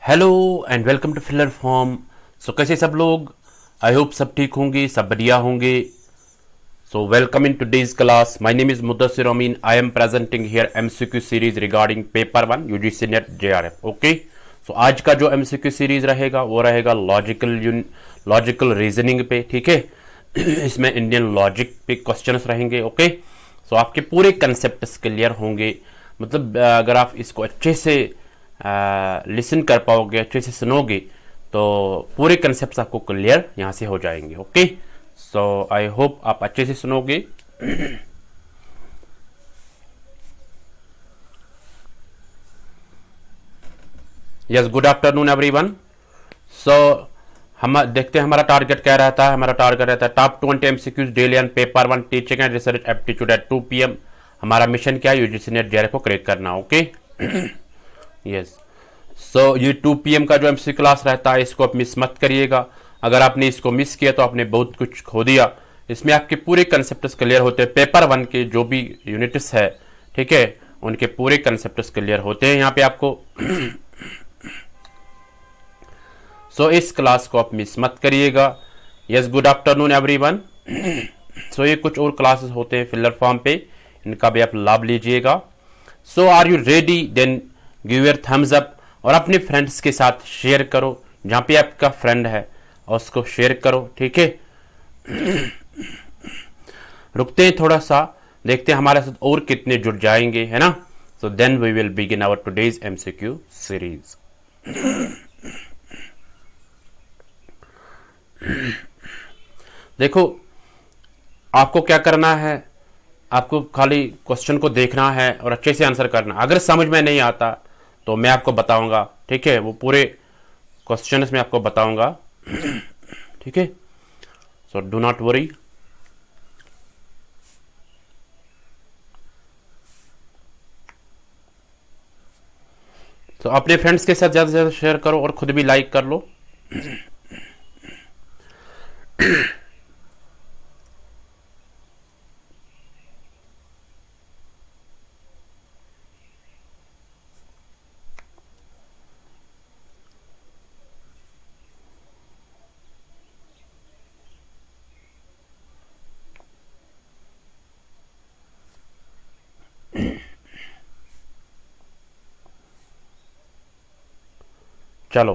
Hello and welcome to filler form. So कैसे सब लोग? आई होप सब ठीक होंगे, सब बढ़िया होंगे। So welcome in today's class. My name is Mudassir Amin. I am presenting here MCQ series regarding paper 1 UGC NET JRF. Okay, so आज का जो एमसीक्यू सीरीज रहेगा वो रहेगा लॉजिकल रीजनिंग पे। ठीक है इसमें इंडियन लॉजिक पे क्वेश्चंस रहेंगे। ओके, सो आपके पूरे कंसेप्ट क्लियर होंगे। मतलब अगर आप इसको अच्छे से लिसन कर पाओगे, अच्छे से सुनोगे, तो पूरे कंसेप्ट आपको क्लियर यहाँ से हो जाएंगे। ओके, सो आई होप आप अच्छे से सुनोगे। Yes, good afternoon everyone. So हम देखते हैं हमारा टारगेट क्या रहता है। हमारा टारगेट रहता है top 20 MCQs daily and paper 1 teaching and research aptitude at 2 PM। हमारा मिशन क्या है? यूजीसी नेट जेआरएफ को क्रैक करना। ओके यस, सो ये 2 PM का जो एमसी क्लास रहता है इसको आप मिस मत करिएगा। अगर आपने इसको मिस किया तो आपने बहुत कुछ खो दिया। इसमें आपके पूरे कंसेप्ट क्लियर होते हैं। पेपर 1 के जो भी यूनिट्स है, ठीक है, उनके पूरे कंसेप्ट क्लियर होते हैं यहाँ पे आपको। सो इस क्लास को आप मिस मत करिएगा। Yes, good afternoon everyone. So ये कुछ और क्लासेस होते हैं फिलर फॉर्म पे, इनका भी आप लाभ लीजिएगा। So are you ready? Then give your thumbs up और अपने फ्रेंड्स के साथ शेयर करो। जहाँ पे आपका फ्रेंड है और उसको शेयर करो। ठीक है, रुकते हैं थोड़ा सा, देखते हैं हमारे साथ और कितने जुड़ जाएंगे, है ना। So then we will begin our today's MCQ series. देखो, आपको क्या करना है, आपको खाली क्वेश्चन को देखना है और अच्छे से आंसर करना। अगर समझ में नहीं आता तो मैं आपको बताऊंगा, ठीक है, वो पूरे क्वेश्चन में आपको बताऊंगा। ठीक है, सो डू नॉट वरी। तो अपने फ्रेंड्स के साथ ज़्यादा से ज़्यादा शेयर करो और खुद भी लाइक कर लो। चलो,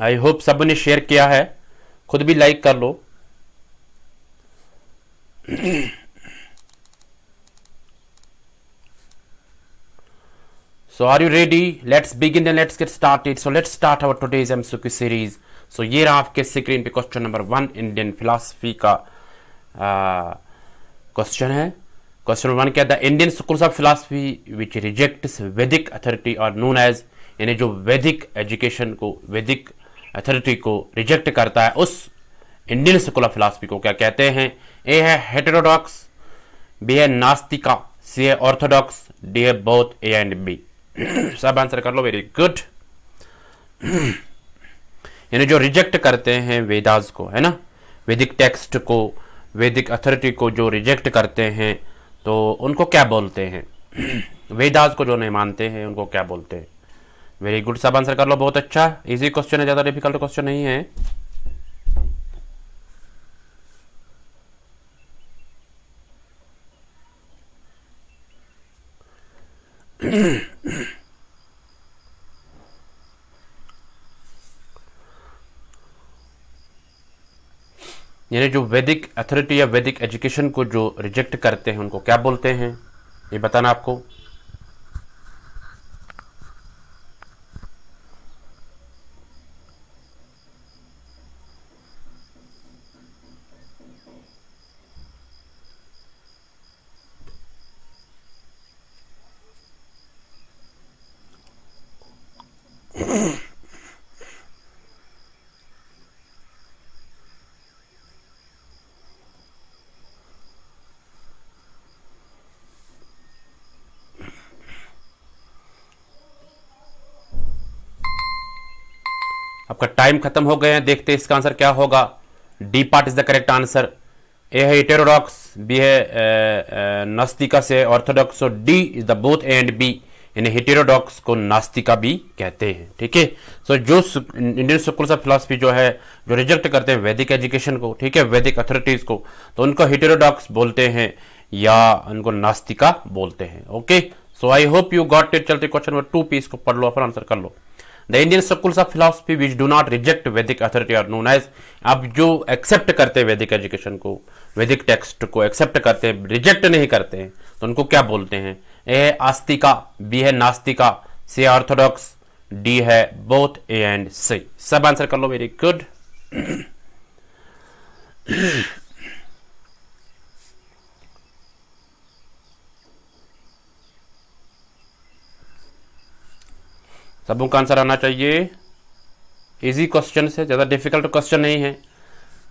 आई होप सब ने शेयर किया है, खुद भी लाइक कर लो। So are you ready? Let's begin and let's get started. So let's start our today's MCQ series. So ये रहा आपके स्क्रीन पे क्वेश्चन नंबर 1 इंडियन फिलोसफी का क्वेश्चन है। क्वेश्चन नंबर 1 क्या था? Indian schools of philosophy which rejects वैदिक authority और नोन एज, यानी जो वैदिक एजुकेशन को, वैदिक अथॉरिटी को रिजेक्ट करता है, उस इंडियन स्कूल ऑफ फिलोसफी को क्या कहते हैं? ए है हेटेरोडॉक्स, बी है नास्तिका, सी है ऑर्थोडॉक्स, डी है बोथ ए एंड बी। सब आंसर कर लो, वेरी गुड। यानी जो रिजेक्ट करते हैं वेदास को, है ना, वैदिक टेक्स्ट को, वैदिक अथॉरिटी को जो रिजेक्ट करते हैं तो उनको क्या बोलते हैं? वेदास को जो नहीं मानते हैं उनको क्या बोलते हैं? वेरी गुड, सब आंसर कर लो, बहुत अच्छा। इजी क्वेश्चन है, ज़्यादा डिफिकल्ट क्वेश्चन नहीं है। यानी जो वैदिक अथॉरिटी या वैदिक एजुकेशन को जो रिजेक्ट करते हैं उनको क्या बोलते हैं, ये बताना आपको। आपका टाइम खत्म हो गया है, देखते हैं इसका आंसर क्या होगा। D part is the correct answer. A है हेटेरोडॉक्स, बी है नास्तिका से orthodox, so D is the both A and B, यानी हेटेरोडॉक्स को नास्तिका भी कहते हैं। ठीक है, सो जो इंडियन स्कूल्स ऑफ फिलॉसफी जो है, जो रिजेक्ट करते हैं वैदिक एजुकेशन को, ठीक है, वैदिक अथॉरिटीज को, तो उनको हेटेरोडॉक्स बोलते हैं या उनको नास्तिका बोलते हैं। Okay, so I hope you got it. चलते क्वेश्चन नंबर 2 पे, इसको पढ़ लो, फिर आंसर कर लो। The Indian schools of philosophy which do not reject Vedic authority are known as, अब जो एक्सेप्ट करते हैं वैदिक एजुकेशन को, वैदिक टेक्स्ट को एक्सेप्ट करते हैं, रिजेक्ट नहीं करते हैं, तो उनको क्या बोलते हैं? ए है आस्तिका, बी है नास्तिका, सी ऑर्थोडॉक्स, डी है बोथ ए एंड सी। सब आंसर कर लो, वेरी गुड। सबों का आंसर आना चाहिए। इजी क्वेश्चन है, ज़्यादा डिफिकल्ट क्वेश्चन नहीं है।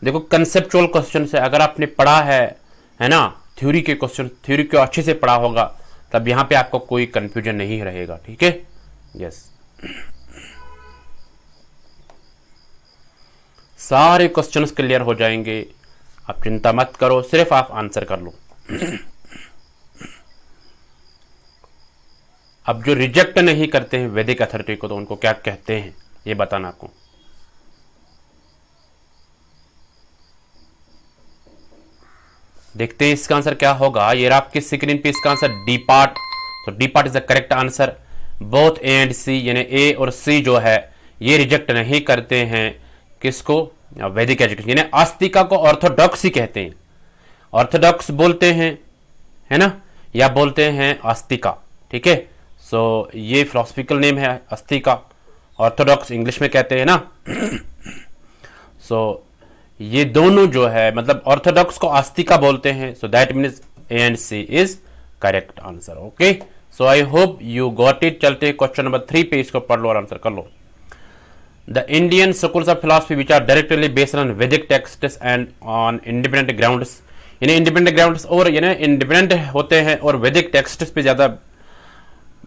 देखो कंसेप्चुअल क्वेश्चन से, अगर आपने पढ़ा है ना, थ्योरी के क्वेश्चन, थ्योरी को अच्छे से पढ़ा होगा, तब यहाँ पे आपको कोई कंफ्यूजन नहीं रहेगा। ठीक है, यस, सारे क्वेश्चंस क्लियर हो जाएंगे, आप चिंता मत करो, सिर्फ आप आंसर कर लो। अब जो रिजेक्ट नहीं करते हैं वैदिक अथॉरिटी को, तो उनको क्या कहते हैं, ये बताना आपको। देखते हैं इसका आंसर क्या होगा। ये आपकी स्क्रीन पे इसका आंसर डी पार्ट, तो D part is the correct answer. Both A and C, यानी ए और सी जो है ये रिजेक्ट नहीं करते हैं किसको, वैदिक एजुकेशन, यानी आस्तिका को ऑर्थोडॉक्स ही कहते हैं, ऑर्थोडॉक्स बोलते हैं, है ना, या बोलते हैं आस्तिका। ठीक है, सो ये फिलोसफिकल नेम है आस्तिका, ऑर्थोडॉक्स इंग्लिश में कहते हैं ना। सो ये दोनों जो है, मतलब ऑर्थोडॉक्स को आस्तिका बोलते हैं, so that means A and C is correct answer. Okay, so I hope you got it. चलते क्वेश्चन नंबर 3 पे, इसको पढ़ लो और आंसर कर लो। The Indian schools of philosophy which are directly based on Vedic texts and on independent grounds, यानी independent grounds और यानी इंडिपेंडेंट होते हैं और वैदिक टेक्स्ट्स पे ज्यादा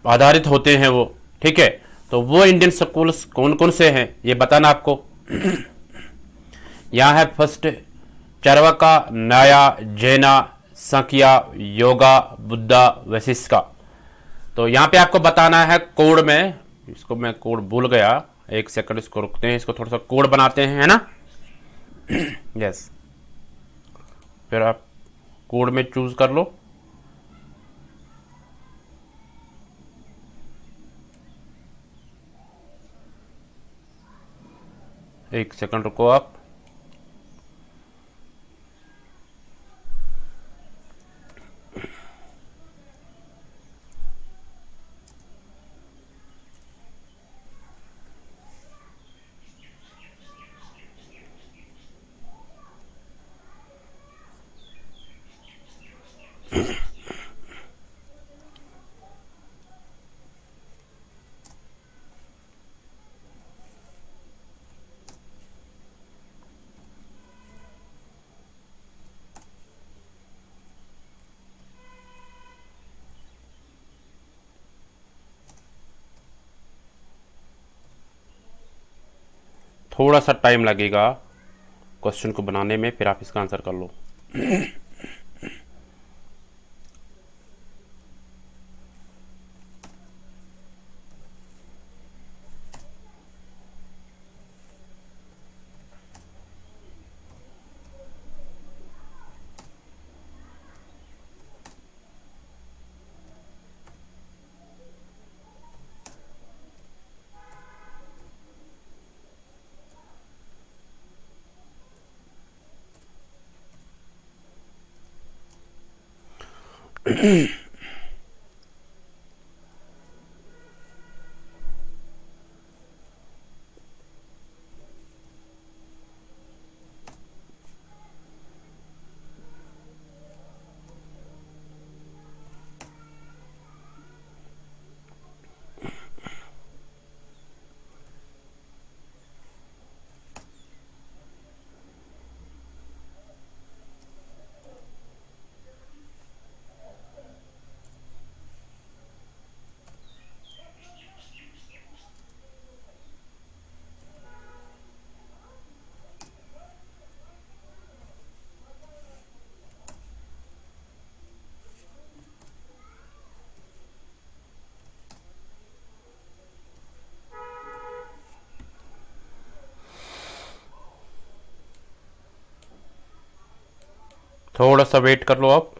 आधारित होते हैं वो। ठीक है, तो वो इंडियन स्कूल्स कौन कौन से हैं ये बताना आपको। यहाँ है फर्स्ट चार्वाका, नाया, जैना, सांख्या, योगा, बुद्धा, वशिष्ठ। तो यहाँ पे आपको बताना है कोड में, इसको मैं कोड भूल गया, एक सेकंड इसको रुकते हैं, इसको थोड़ा सा कोड बनाते हैं, है ना। यस, फिर आप कोड में चूज कर लो। एक सेकंड रुको आप। थोड़ा सा टाइम लगेगा क्वेश्चन को बनाने में, फिर आप इसका आंसर कर लो। थोड़ा सा वेट कर लो आप।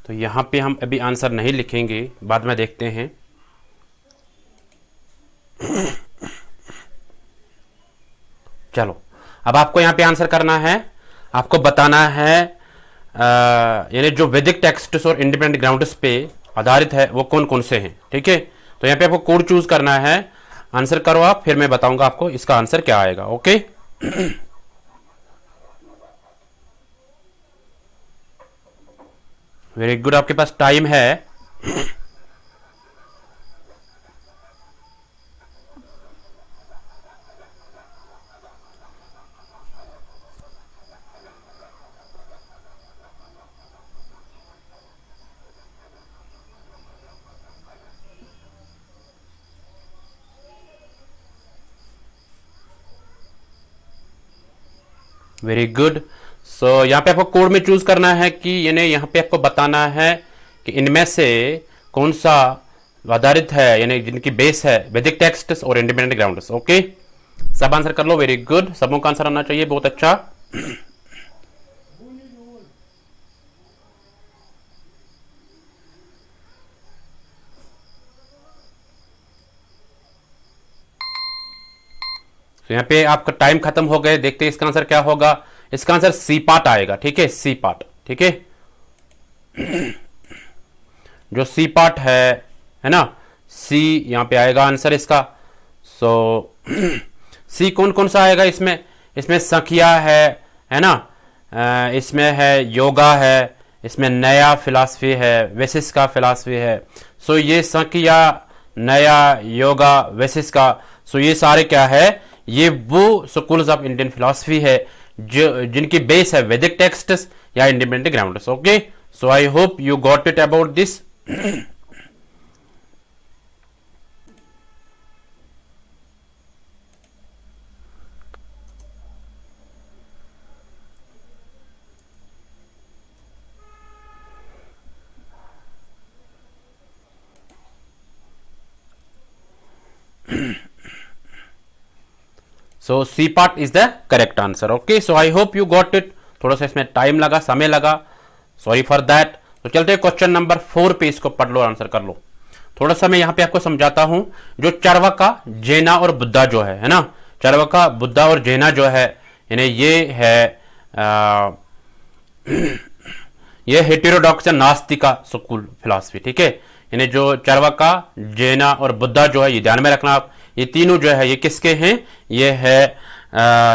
तो यहाँ पे हम अभी आंसर नहीं लिखेंगे, बाद में देखते हैं। चलो, अब आपको यहाँ पे आंसर करना है। आपको बताना है यानी जो वैदिक टेक्स्ट्स और इंडिपेंडेंट ग्राउंड्स पे आधारित है वो कौन कौन से हैं। ठीक है, तो यहाँ पे आपको कोड चूज करना है। आंसर करो आप, फिर मैं बताऊंगा आपको इसका आंसर क्या आएगा। ओके, वेरी गुड, आपके पास टाइम है। Very good. सो यहाँ पे आपको कोड में चूज करना है कि यानी यहाँ पे आपको बताना है कि इनमें से कौन सा आधारित है, यानी जिनकी बेस है वैदिक टेक्स्ट और इंडिपेंडेंट ग्राउंड्स। ओके, सब आंसर कर लो। वेरी गुड, सबों का आंसर आना चाहिए, बहुत अच्छा। तो यहाँ पे आपका टाइम खत्म हो गए, देखते हैं इसका आंसर क्या होगा। इसका आंसर सी पार्ट आएगा। ठीक है, सी पार्ट। ठीक है, जो सी पार्ट है ना, सी यहाँ पे आएगा आंसर इसका। सो सी कौन कौन सा आएगा इसमें? इसमें संख्या है ना, इसमें है योगा है, इसमें नया फिलॉसफी है, वेसिस का फिलॉसफी है। सो ये संख्या, नया, योगा, वेसिस का, सो ये सारे क्या है, ये वो स्कूल्स ऑफ इंडियन फिलॉसफी है जो जिनकी बेस है वैदिक टेक्स्ट्स या independent grounds. Okay, so I hope you got it about this. So C part is the correct answer. Okay, so I hope you got it. थोड़ा सा इसमें time लगा, समय लगा, सॉरी फॉर दैट। तो चलते हैं क्वेश्चन नंबर 4 पे, इसको पढ़ लो, आंसर कर लो। थोड़ा सा मैं यहाँ पे आपको समझाता हूं। जो चार्वाका, जैना और बुद्धा जो है ना, चार्वाका, बुद्धा और जैना जो है, यानी ये है ये हेटेरोडॉक्स या नास्तिका स्कूल फिलॉसफी। ठीक है, यानी जो चार्वाका, जैना और बुद्धा जो है, ये ध्यान में रखना आप, ये तीनों जो है ये किसके हैं? ये है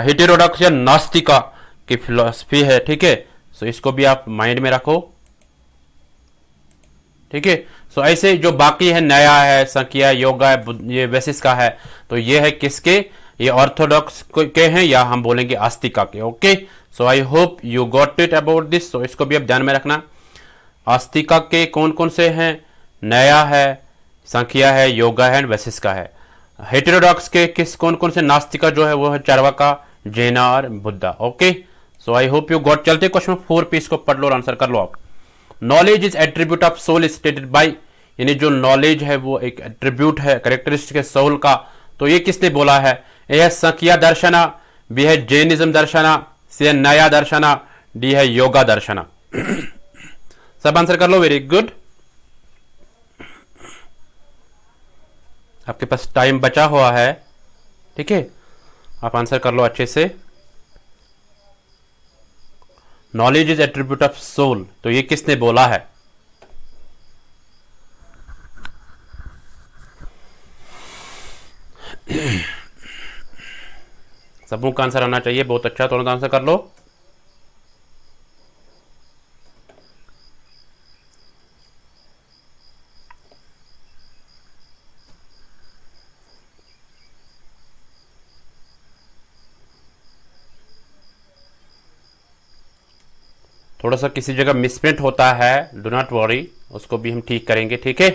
हेटेरोडॉक्स या नास्तिका की फिलॉसफी है। ठीक है, सो इसको भी आप माइंड में रखो। ठीक है, सो ऐसे जो बाकी है, नया है, संख्या, योगा है, ये वेसिस का है, तो ये है किसके? ये ऑर्थोडॉक्स के हैं, या हम बोलेंगे आस्तिका के। Okay, so I hope you got it about this. So इसको भी आप ध्यान में रखना। आस्तिका के कौन कौन से हैं? नया है, संख्या है, योगा है, वेसिस का है। हेटेरोडॉक्स के किस कौन कौन से? नास्तिका जो है वो है चार्वाका, जैना और Buddha. Okay, so I hope you got. चलते क्वेश्चन 4 पे, इसको पढ़ लो और आंसर कर लो आप। Knowledge is attribute of soul stated by, यानी जो नॉलेज है वो एक एट्रीब्यूट है, करेक्टरिस्टिक है सोल का। तो ये किसने बोला है? ए है संख्या दर्शना, बी है जैनिज्म दर्शना, सी है नया दर्शना, डी है योगा दर्शना। सब आंसर कर लो। वेरी गुड, आपके पास टाइम बचा हुआ है। ठीक है, आप आंसर कर लो अच्छे से। Knowledge is attribute of soul, तो ये किसने बोला है? सबों का आंसर आना चाहिए, बहुत अच्छा, तुरंत आंसर कर लो। थोड़ा सा किसी जगह मिसप्रिंट होता है, डू नॉट वरी, उसको भी हम ठीक करेंगे, ठीक है।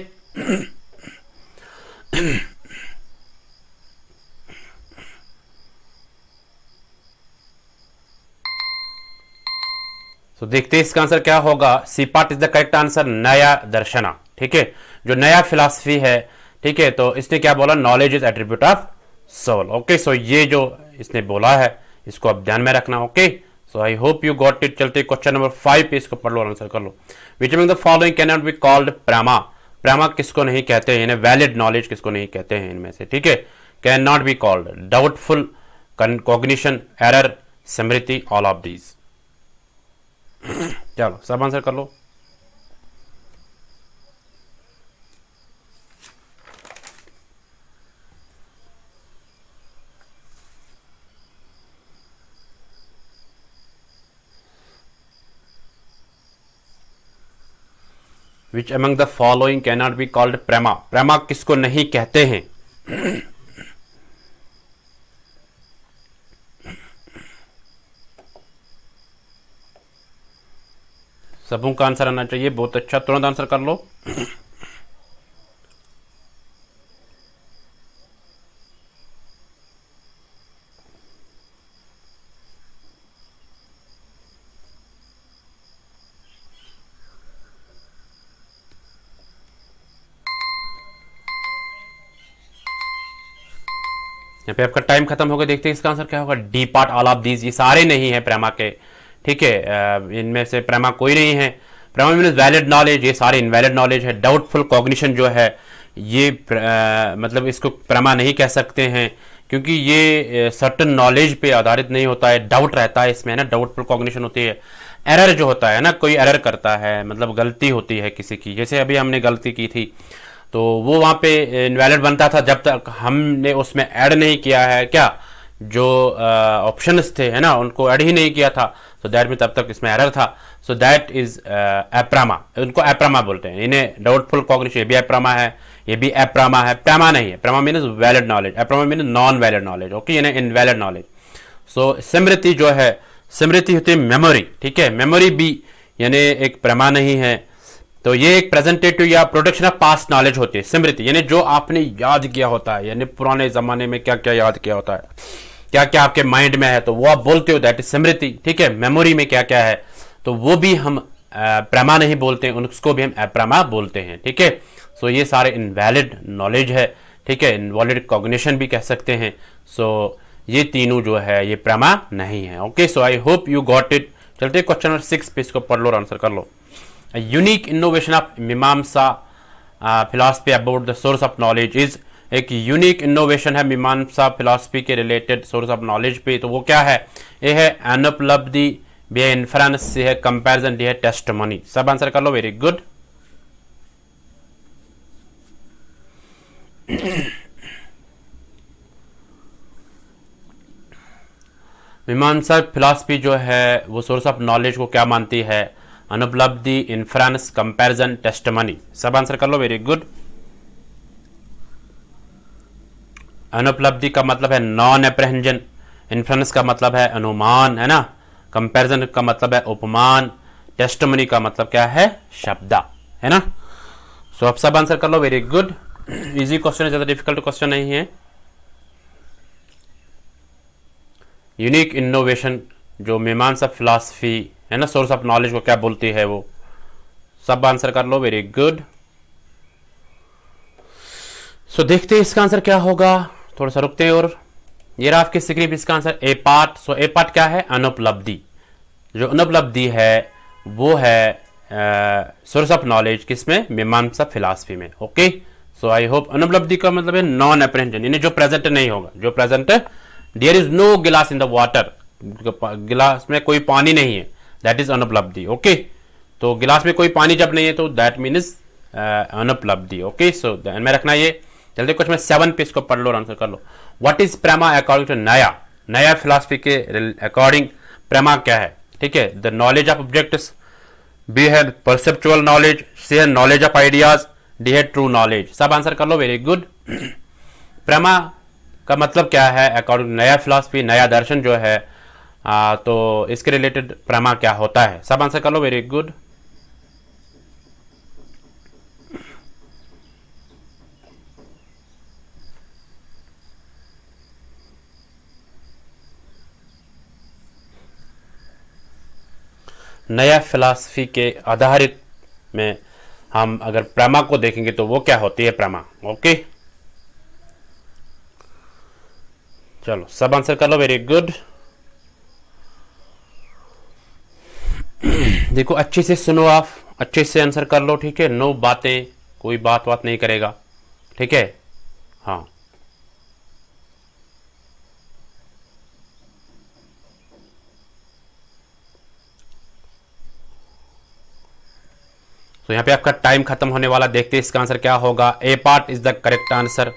तो देखते हैं इसका आंसर क्या होगा। C part is the correct answer, Nyaya Darshana, ठीक है, जो नया फिलॉसफी है, ठीक है। तो इसने क्या बोला, knowledge is attribute of soul. Okay, so ये जो इसने बोला है इसको आप ध्यान में रखना। Okay, so I hope you got it. चलते क्वेश्चन नंबर 5 पे, इसको पढ़ लो, आंसर कर लो। Which among the following can not be called prama. Prama किसको नहीं कहते हैं, वैलिड नॉलेज किसको नहीं कहते हैं इनमें से, ठीक है। Can not be called, doubtful, cognition, error, smriti, all of these. चलो सब आंसर कर लो। Which among the following can not be called prema. Prema किसको नहीं कहते हैं? सबों का आंसर आना चाहिए, बहुत अच्छा, तुरंत आंसर कर लो। यहाँ पे आपका टाइम खत्म हो गया। देखते हैं इसका आंसर क्या होगा। D part, all of these, ये सारे नहीं है प्रेमा के, ठीक है। इनमें से प्रेमा कोई नहीं है। प्रेमा मीन्स वैलिड नॉलेज, ये सारे इनवैलिड नॉलेज है। डाउटफुल कॉग्निशन जो है ये मतलब इसको प्रेमा नहीं कह सकते हैं, क्योंकि ये सर्टन नॉलेज पे आधारित नहीं होता है, डाउट रहता है इसमें, है ना, डाउटफुल कॉग्निशन होती है। एरर जो होता है ना, कोई एरर करता है, मतलब गलती होती है किसी की, जैसे अभी हमने गलती की थी तो वो वहाँ पे इनवैलिड बनता था जब तक हमने उसमें ऐड नहीं किया है, क्या जो ऑप्शंस थे, है ना, उनको ऐड ही नहीं किया था। सो दैट में तब तक इसमें एरर था। सो दैट इज एप्रामा, उनको एप्रामा बोलते हैं। इन्हें डाउटफुल कॉग्निशन, ये भी एप्रामा है, ये भी एप्रामा है, प्रेमा नहीं है। Prema means valid knowledge, aprama means non valid knowledge. Okay, इन्हें इनवैलिड नॉलेज। सो स्मृति जो है, स्मृति होती है मेमोरी, ठीक है। मेमोरी भी यानी एक प्रेमा नहीं है। तो ये एक प्रेजेंटेटिव या प्रोडक्शन ऑफ पास्ट नॉलेज होती है स्मृति, यानी जो आपने याद किया होता है, यानी पुराने जमाने में क्या क्या याद किया होता है, क्या क्या आपके माइंड में है, तो वो आप बोलते हो, दैट इज स्मृति, ठीक है। मेमोरी में क्या क्या है, तो वो भी हम प्रेमा नहीं बोलते हैं, उसको भी हम अप्रमा बोलते हैं, ठीक है। सो ये सारे इनवैलिड नॉलेज है, ठीक है, इनवैलिड कॉग्निशन भी कह सकते हैं। सो ये तीनों जो है ये प्रेमा नहीं है। Okay, so I hope you got it. चलते क्वेश्चन नंबर 6 पे, इसको पढ़ लो और आंसर कर लो। यूनिक इनोवेशन ऑफ मीमांसा philosophy about the source of knowledge is, एक यूनिक इनोवेशन है मीमांसा फिलॉसफी के रिलेटेड सोर्स ऑफ नॉलेज पे, तो वो क्या है? ये है अनुपलब्धि, बी है इन्फ्रेंस, सी है कंपैरिजन, डी है टेस्टिमनी। सब आंसर कर लो, वेरी गुड। मीमांसा फिलॉसफी जो है वो सोर्स ऑफ नॉलेज को क्या मानती है? अनुपलब्धि, इन्फ्रेंस, कंपैरिजन, टेस्टिमनी। सब आंसर कर लो, वेरी गुड। अनुपलब्धि का मतलब है नॉन एप्रहेंजन, इन्फ्रेंस का मतलब है अनुमान, है ना, कंपैरिजन का मतलब है उपमान, टेस्टिमनी का मतलब क्या है? शब्दा, है ना। सो आप सब आंसर कर लो, वेरी गुड। इजी क्वेश्चन है, ज्यादा डिफिकल्ट क्वेश्चन नहीं है। यूनिक इनोवेशन जो मीमांसा फिलॉसफी है ना, सोर्स ऑफ नॉलेज को क्या बोलती है, वो सब आंसर कर लो, वेरी गुड। सो देखते हैं इसका आंसर क्या होगा, थोड़ा सा रुकते हैं। और ये रहा आपकी स्क्रीन, इसका answer A part. So A part क्या है? अनुपलब्धि। जो अनुपलब्धि है वो है सोर्स ऑफ नॉलेज, किसमें? मीमांसा फिलॉसफी में। Okay, so I hope. अनुपलब्धि का मतलब है नॉन एप्रहेंजन, यानी जो प्रेजेंट नहीं होगा, जो प्रेजेंट, देयर इज नो गिलास इन द वाटर, गिलास में कोई पानी नहीं है, दैट इज अनुपलब्धि। ओके, तो गिलास में कोई पानी जब नहीं है तो दैट मीन्स अनुपलब्धि। ओके, सो ध्यान में रखना ये। जल्दी कुछ में 7 पे इसको पढ़ लो और आंसर कर लो। What is prema according to Nyaya, Nyaya philosophy के अकॉर्डिंग प्रेमा क्या है? ठीक है, the knowledge of objects, B है परसेप्चुअल नॉलेज, सी है नॉलेज ऑफ आइडियाज, डी है ट्रू नॉलेज। सब आंसर कर लो, वेरी गुड। प्रेमा का मतलब क्या है अकॉर्डिंग नया फिलॉसफी, नया दर्शन जो है, तो इसके रिलेटेड प्रमा क्या होता है, सब आंसर कर लो। Very good. नया फिलॉसफी के आधारित में हम अगर प्रमा को देखेंगे तो वो क्या होती है प्रमा। ओके, चलो सब आंसर कर लो। Very good. देखो अच्छे से सुनो, आप अच्छे से आंसर कर लो, ठीक है। नो बातें, कोई बात नहीं करेगा, ठीक है। हाँ, तो यहां पे आपका टाइम खत्म होने वाला। देखते हैं इसका आंसर क्या होगा। A part is the correct answer.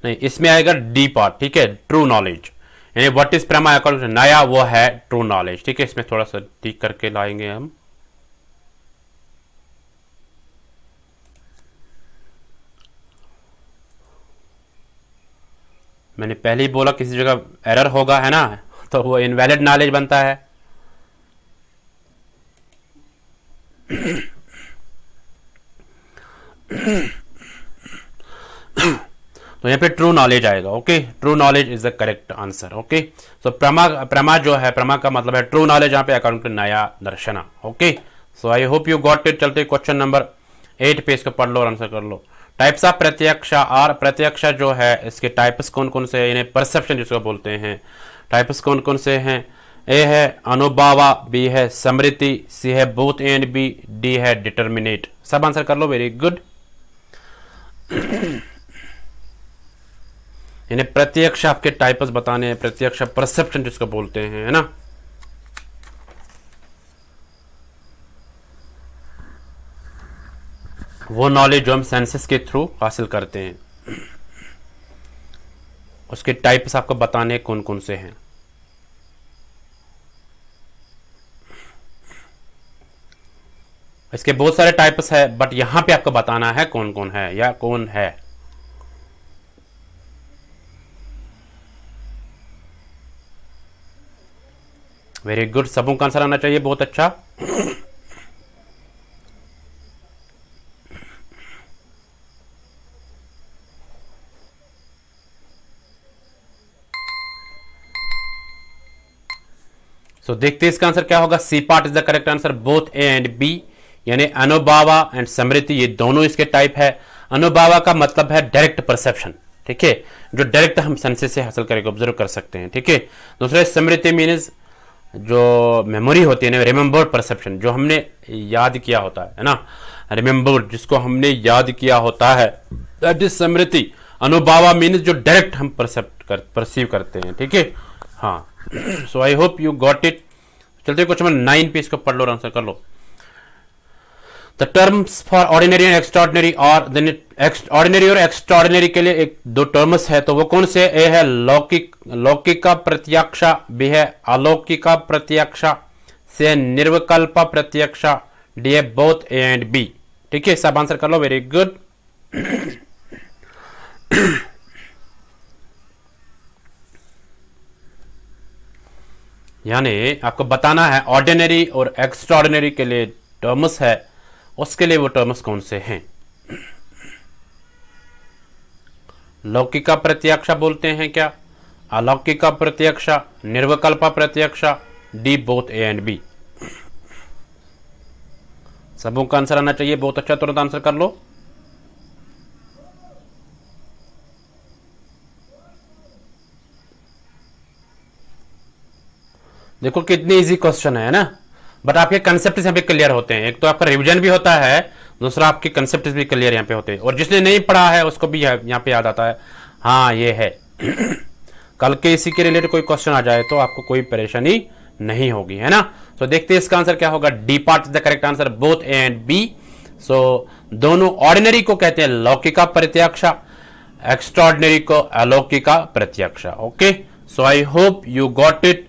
नहीं, इसमें आएगा डी पार्ट, ठीक है। ट्रू नॉलेज, यानी what is prama according to Nyaya, वो है ट्रू नॉलेज, ठीक है। इसमें थोड़ा सा ठीक करके लाएंगे हम। मैंने पहले ही बोला किसी जगह एरर होगा, है ना, तो वो इनवैलिड नॉलेज बनता है। तो यहाँ पे ट्रू नॉलेज आएगा। Okay, true knowledge is the correct answer. Okay, so prama जो है, प्रमा का मतलब है ट्रू नॉलेज, यहाँ पे according to Nyaya darshana. Okay, so I hope you got it. चलते क्वेश्चन नंबर 8 पे, इसको पढ़ लो और आंसर कर लो। Types of प्रत्यक्षा। और प्रत्यक्षा जो है, इसके टाइप्स कौन कौन से हैं, इन्हें परसेप्शन जिसको बोलते हैं। टाइप्स कौन कौन से हैं? ए है अनुभवा, बी है स्मृति, सी है both A and B, D है डिटर्मिनेट। सब आंसर कर लो। Very good. इन्हें प्रत्यक्ष आपके टाइप्स बताने हैं, प्रत्यक्ष परसेप्शन जिसको बोलते हैं, है ना। वो नॉलेज जो हम सेंसेस के थ्रू हासिल करते हैं, उसके टाइप्स आपको बताने कौन कौन से हैं। इसके बहुत सारे टाइप्स है, बट यहां पे आपको बताना है कौन कौन है या कौन है। वेरी गुड, सबों का आंसर आना चाहिए। बहुत अच्छा। सो देखते हैं इसका आंसर क्या होगा। C part is the correct answer. Both A and B, यानी अनुभवा एंड स्मृति, ये दोनों इसके टाइप है। अनुभवा का मतलब है डायरेक्ट परसेप्शन, ठीक है, जो डायरेक्ट हम सेंसेस से हासिल करेंगे, ऑब्जर्व कर सकते हैं, ठीक है। दूसरा स्मृति मीन्स जो मेमोरी होती है ना, रिमेंबर्ड परसेप्शन, जो हमने याद किया होता है ना, रिमेंबर्ड, जिसको हमने याद किया होता है, that is smriti. Anubhava means जो डायरेक्ट हम परसीव करते हैं, ठीक है। हाँ, so I hope you got it. चलते क्वेश्चन नंबर 9 पे, इसको पढ़ लो और आंसर कर लो। The terms for ordinary and extraordinary, और ऑर्डिनरी और एक्स्ट्राऑर्डिनरी के लिए एक दो टर्म्स है, तो वो कौन से? ए है लौकिका प्रत्यक्षा, बी है अलौकिका प्रत्यक्षा, सी है निर्विकल्पा प्रत्यक्षा, डी है बोथ ए एंड बी, ठीक है। सब आंसर कर लो। Very good. यानी आपको बताना है ऑर्डिनरी और एक्स्ट्राऑर्डिनरी के लिए टर्म्स है, उसके लिए वो टर्म्स कौन से हैं। लौकिका प्रत्यक्षा बोलते हैं क्या, alaukika pratyaksha, nirvikalpa pratyaksha, D both A and B. सबों का आंसर आना चाहिए। बहुत अच्छा, तुरंत आंसर कर लो। देखो कितनी इजी क्वेश्चन है ना, बट आपके कंसेप्ट यहाँ पे क्लियर होते हैं। एक तो आपका रिवीजन भी होता है, दूसरा आपके कंसेप्ट भी क्लियर यहाँ पे होते हैं, और जिसने नहीं पढ़ा है उसको भी यहाँ पे याद आता है, हाँ ये है। कल के इसी के रिलेटेड कोई क्वेश्चन आ जाए तो आपको कोई परेशानी नहीं होगी, है ना। तो देखते हैं इसका आंसर क्या होगा। D part is the correct answer, both A and B. So दोनों, ऑर्डिनरी को कहते हैं लौकिका प्रत्यक्षा, एक्स्ट्राऑर्डिनरी को alaukika pratyaksha. Okay, so I hope you got it.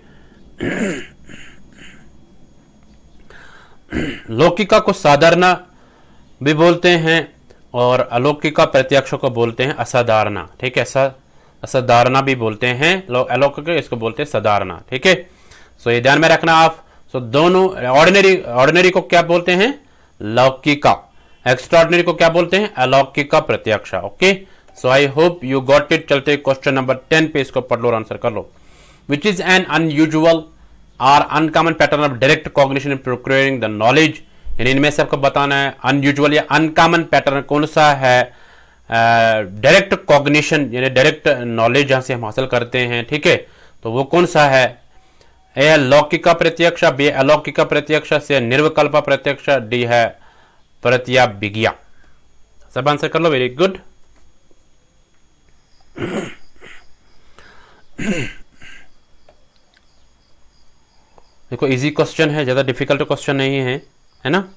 Laukika को साधारणा भी बोलते हैं और अलौकिका प्रत्यक्ष को बोलते हैं असाधारणा, ठीक है। असाधारणा भी बोलते हैं, अलौकिक इसको बोलते हैं साधारणा, ठीक है। सो ये ध्यान में रखना आप। सो दोनों ऑर्डिनरी को क्या बोलते हैं, लौकिका, एक्स्ट्राऑर्डिनरी को क्या बोलते हैं, alaukika pratyaksha. Okay, so I hope you got it. चलते क्वेश्चन नंबर 10 पे, इसको पढ़ लो और आंसर कर लो। Which is an unusual or uncommon pattern of direct cognition in procuring the knowledge. यानी इनमें से आपको बताना है अनयूजुअल या अनकॉमन पैटर्न कौन सा है डायरेक्ट कॉग्निशन, यानी डायरेक्ट नॉलेज जहां से हम हासिल करते हैं, ठीक है, तो वो कौन सा है। ए है लौकिका प्रत्यक्ष, बी है अलौकिका प्रत्यक्ष, सी है निर्विकल्पा प्रत्यक्ष, डी है प्रत्याभिज्ञा। सब आंसर कर लो, वेरी गुड। देखो इजी क्वेश्चन है, ज्यादा डिफिकल्ट क्वेश्चन नहीं है ना।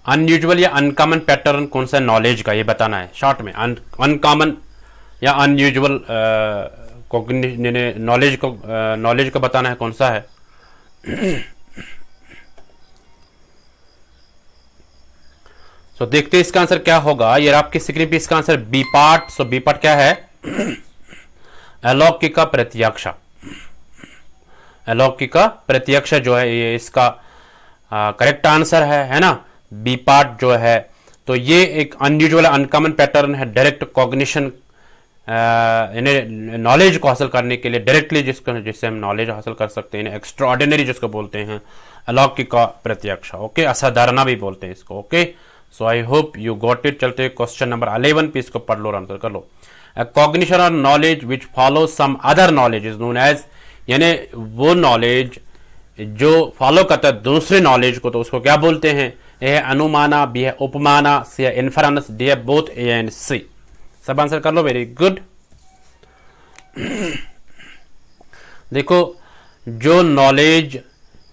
अनयूजुअल या अनकॉमन पैटर्न कौन सा नॉलेज का, ये बताना है शॉर्ट में। अनकॉमन या अनयूजुअल नॉलेज को बताना है कौन सा है। सो देखते हैं इसका आंसर क्या होगा। ये आपकी स्क्रीन पे इसका आंसर बी पार्ट। सो बी पार्ट क्या है, अलौकिका प्रत्यक्ष। अलौकिका प्रत्यक्ष जो है ये इसका करेक्ट आंसर है ना, बी पार्ट जो है। तो ये एक अनयूजुअल अनकॉमन पैटर्न है डायरेक्ट कॉग्निशन, यानी नॉलेज को हासिल करने के लिए डायरेक्टली जिससे हम नॉलेज हासिल कर सकते हैं। एक्स्ट्रा ऑर्डिनरी जिसको बोलते हैं अलौकिका प्रत्यक्ष। ओके, असाधारणा भी बोलते हैं इसको। Okay, so I hope you got it. चलते क्वेश्चन नंबर 11 पे, इसको पढ़ लो और आंसर कर लो। कॉग्निशन और knowledge which follow some other knowledge is known as, यानी वो नॉलेज जो फॉलो करता है दूसरे नॉलेज को, तो उसको क्या बोलते हैं। ए है अनुमाना, बी है उपमाना, सी है इन्फरेंस, डी है बोथ ए एंड सी। सब आंसर कर लो, वेरी गुड। देखो जो नॉलेज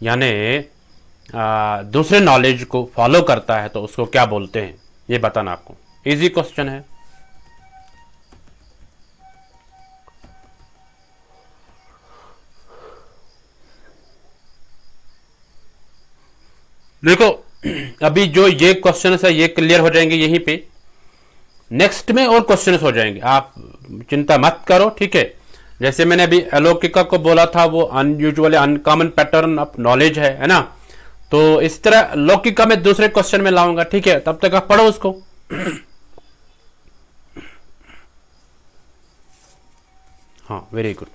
यानी दूसरे नॉलेज को फॉलो करता है तो उसको क्या बोलते हैं, ये बताना आपको। इजी क्वेश्चन है। देखो अभी जो ये क्वेश्चन है ये क्लियर हो जाएंगे यहीं पे, नेक्स्ट में और क्वेश्चन हो जाएंगे, आप चिंता मत करो, ठीक है। जैसे मैंने अभी अलौकिका को बोला था वो unusual uncommon pattern of knowledge है ना, तो इस तरह लौकिका में दूसरे क्वेश्चन में लाऊंगा, ठीक है। तब तक आप पढ़ो उसको। हाँ, वेरी गुड।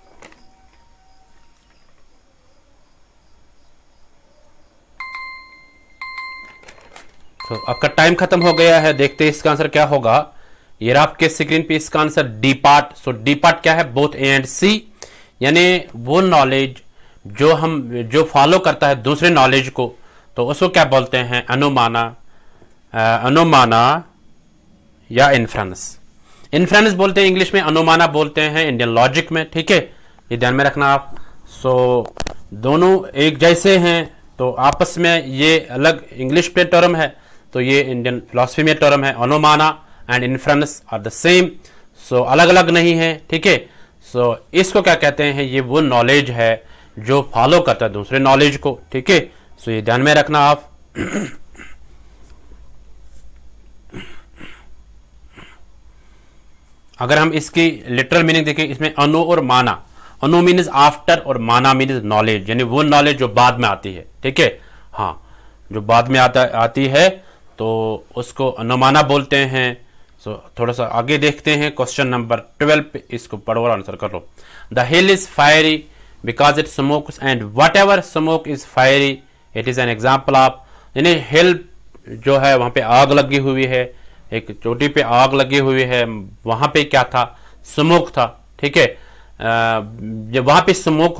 तो आपका टाइम खत्म हो गया है, देखते हैं इसका आंसर क्या होगा। ये आपके स्क्रीन पे इसका आंसर डी पार्ट। सो डी पार्ट क्या है, बोथ ए एंड सी, यानी वो नॉलेज जो फॉलो करता है दूसरे नॉलेज को, तो उसको क्या बोलते हैं, अनुमाना या इन्फ्रेंस। इन्फ्रेंस बोलते हैं इंग्लिश में, अनुमाना बोलते हैं इंडियन लॉजिक में, ठीक है, ये ध्यान में रखना आप। सो दोनों एक जैसे हैं, तो आपस में ये अलग इंग्लिश पे टर्म है, तो ये इंडियन फिलॉसफी में टर्म है। Anumana and inference are the same, so अलग अलग नहीं है, ठीक है। सो इसको क्या कहते हैं, ये वो नॉलेज है जो फॉलो करता है दूसरे नॉलेज को, ठीक है। सो ये ध्यान में रखना आप। अगर हम इसकी लिटरल मीनिंग देखें, इसमें अनु और माना, अनु मीन्स आफ्टर और माना मीन्स नॉलेज, यानी वो नॉलेज जो बाद में आती है, ठीक है। हाँ, जो बाद में आती है तो उसको अनुमाना बोलते हैं। सो थोड़ा सा आगे देखते हैं, क्वेश्चन नंबर 12 पे, इसको पढ़ो और आंसर कर लो। The hill is fiery because it smokes and whatever smoke is fiery it is an example of, यानी हिल जो है वहां पे आग लगी हुई है, एक चोटी पे आग लगी हुई है, वहां पे क्या था, स्मोक था, ठीक है। जब वहां पे स्मोक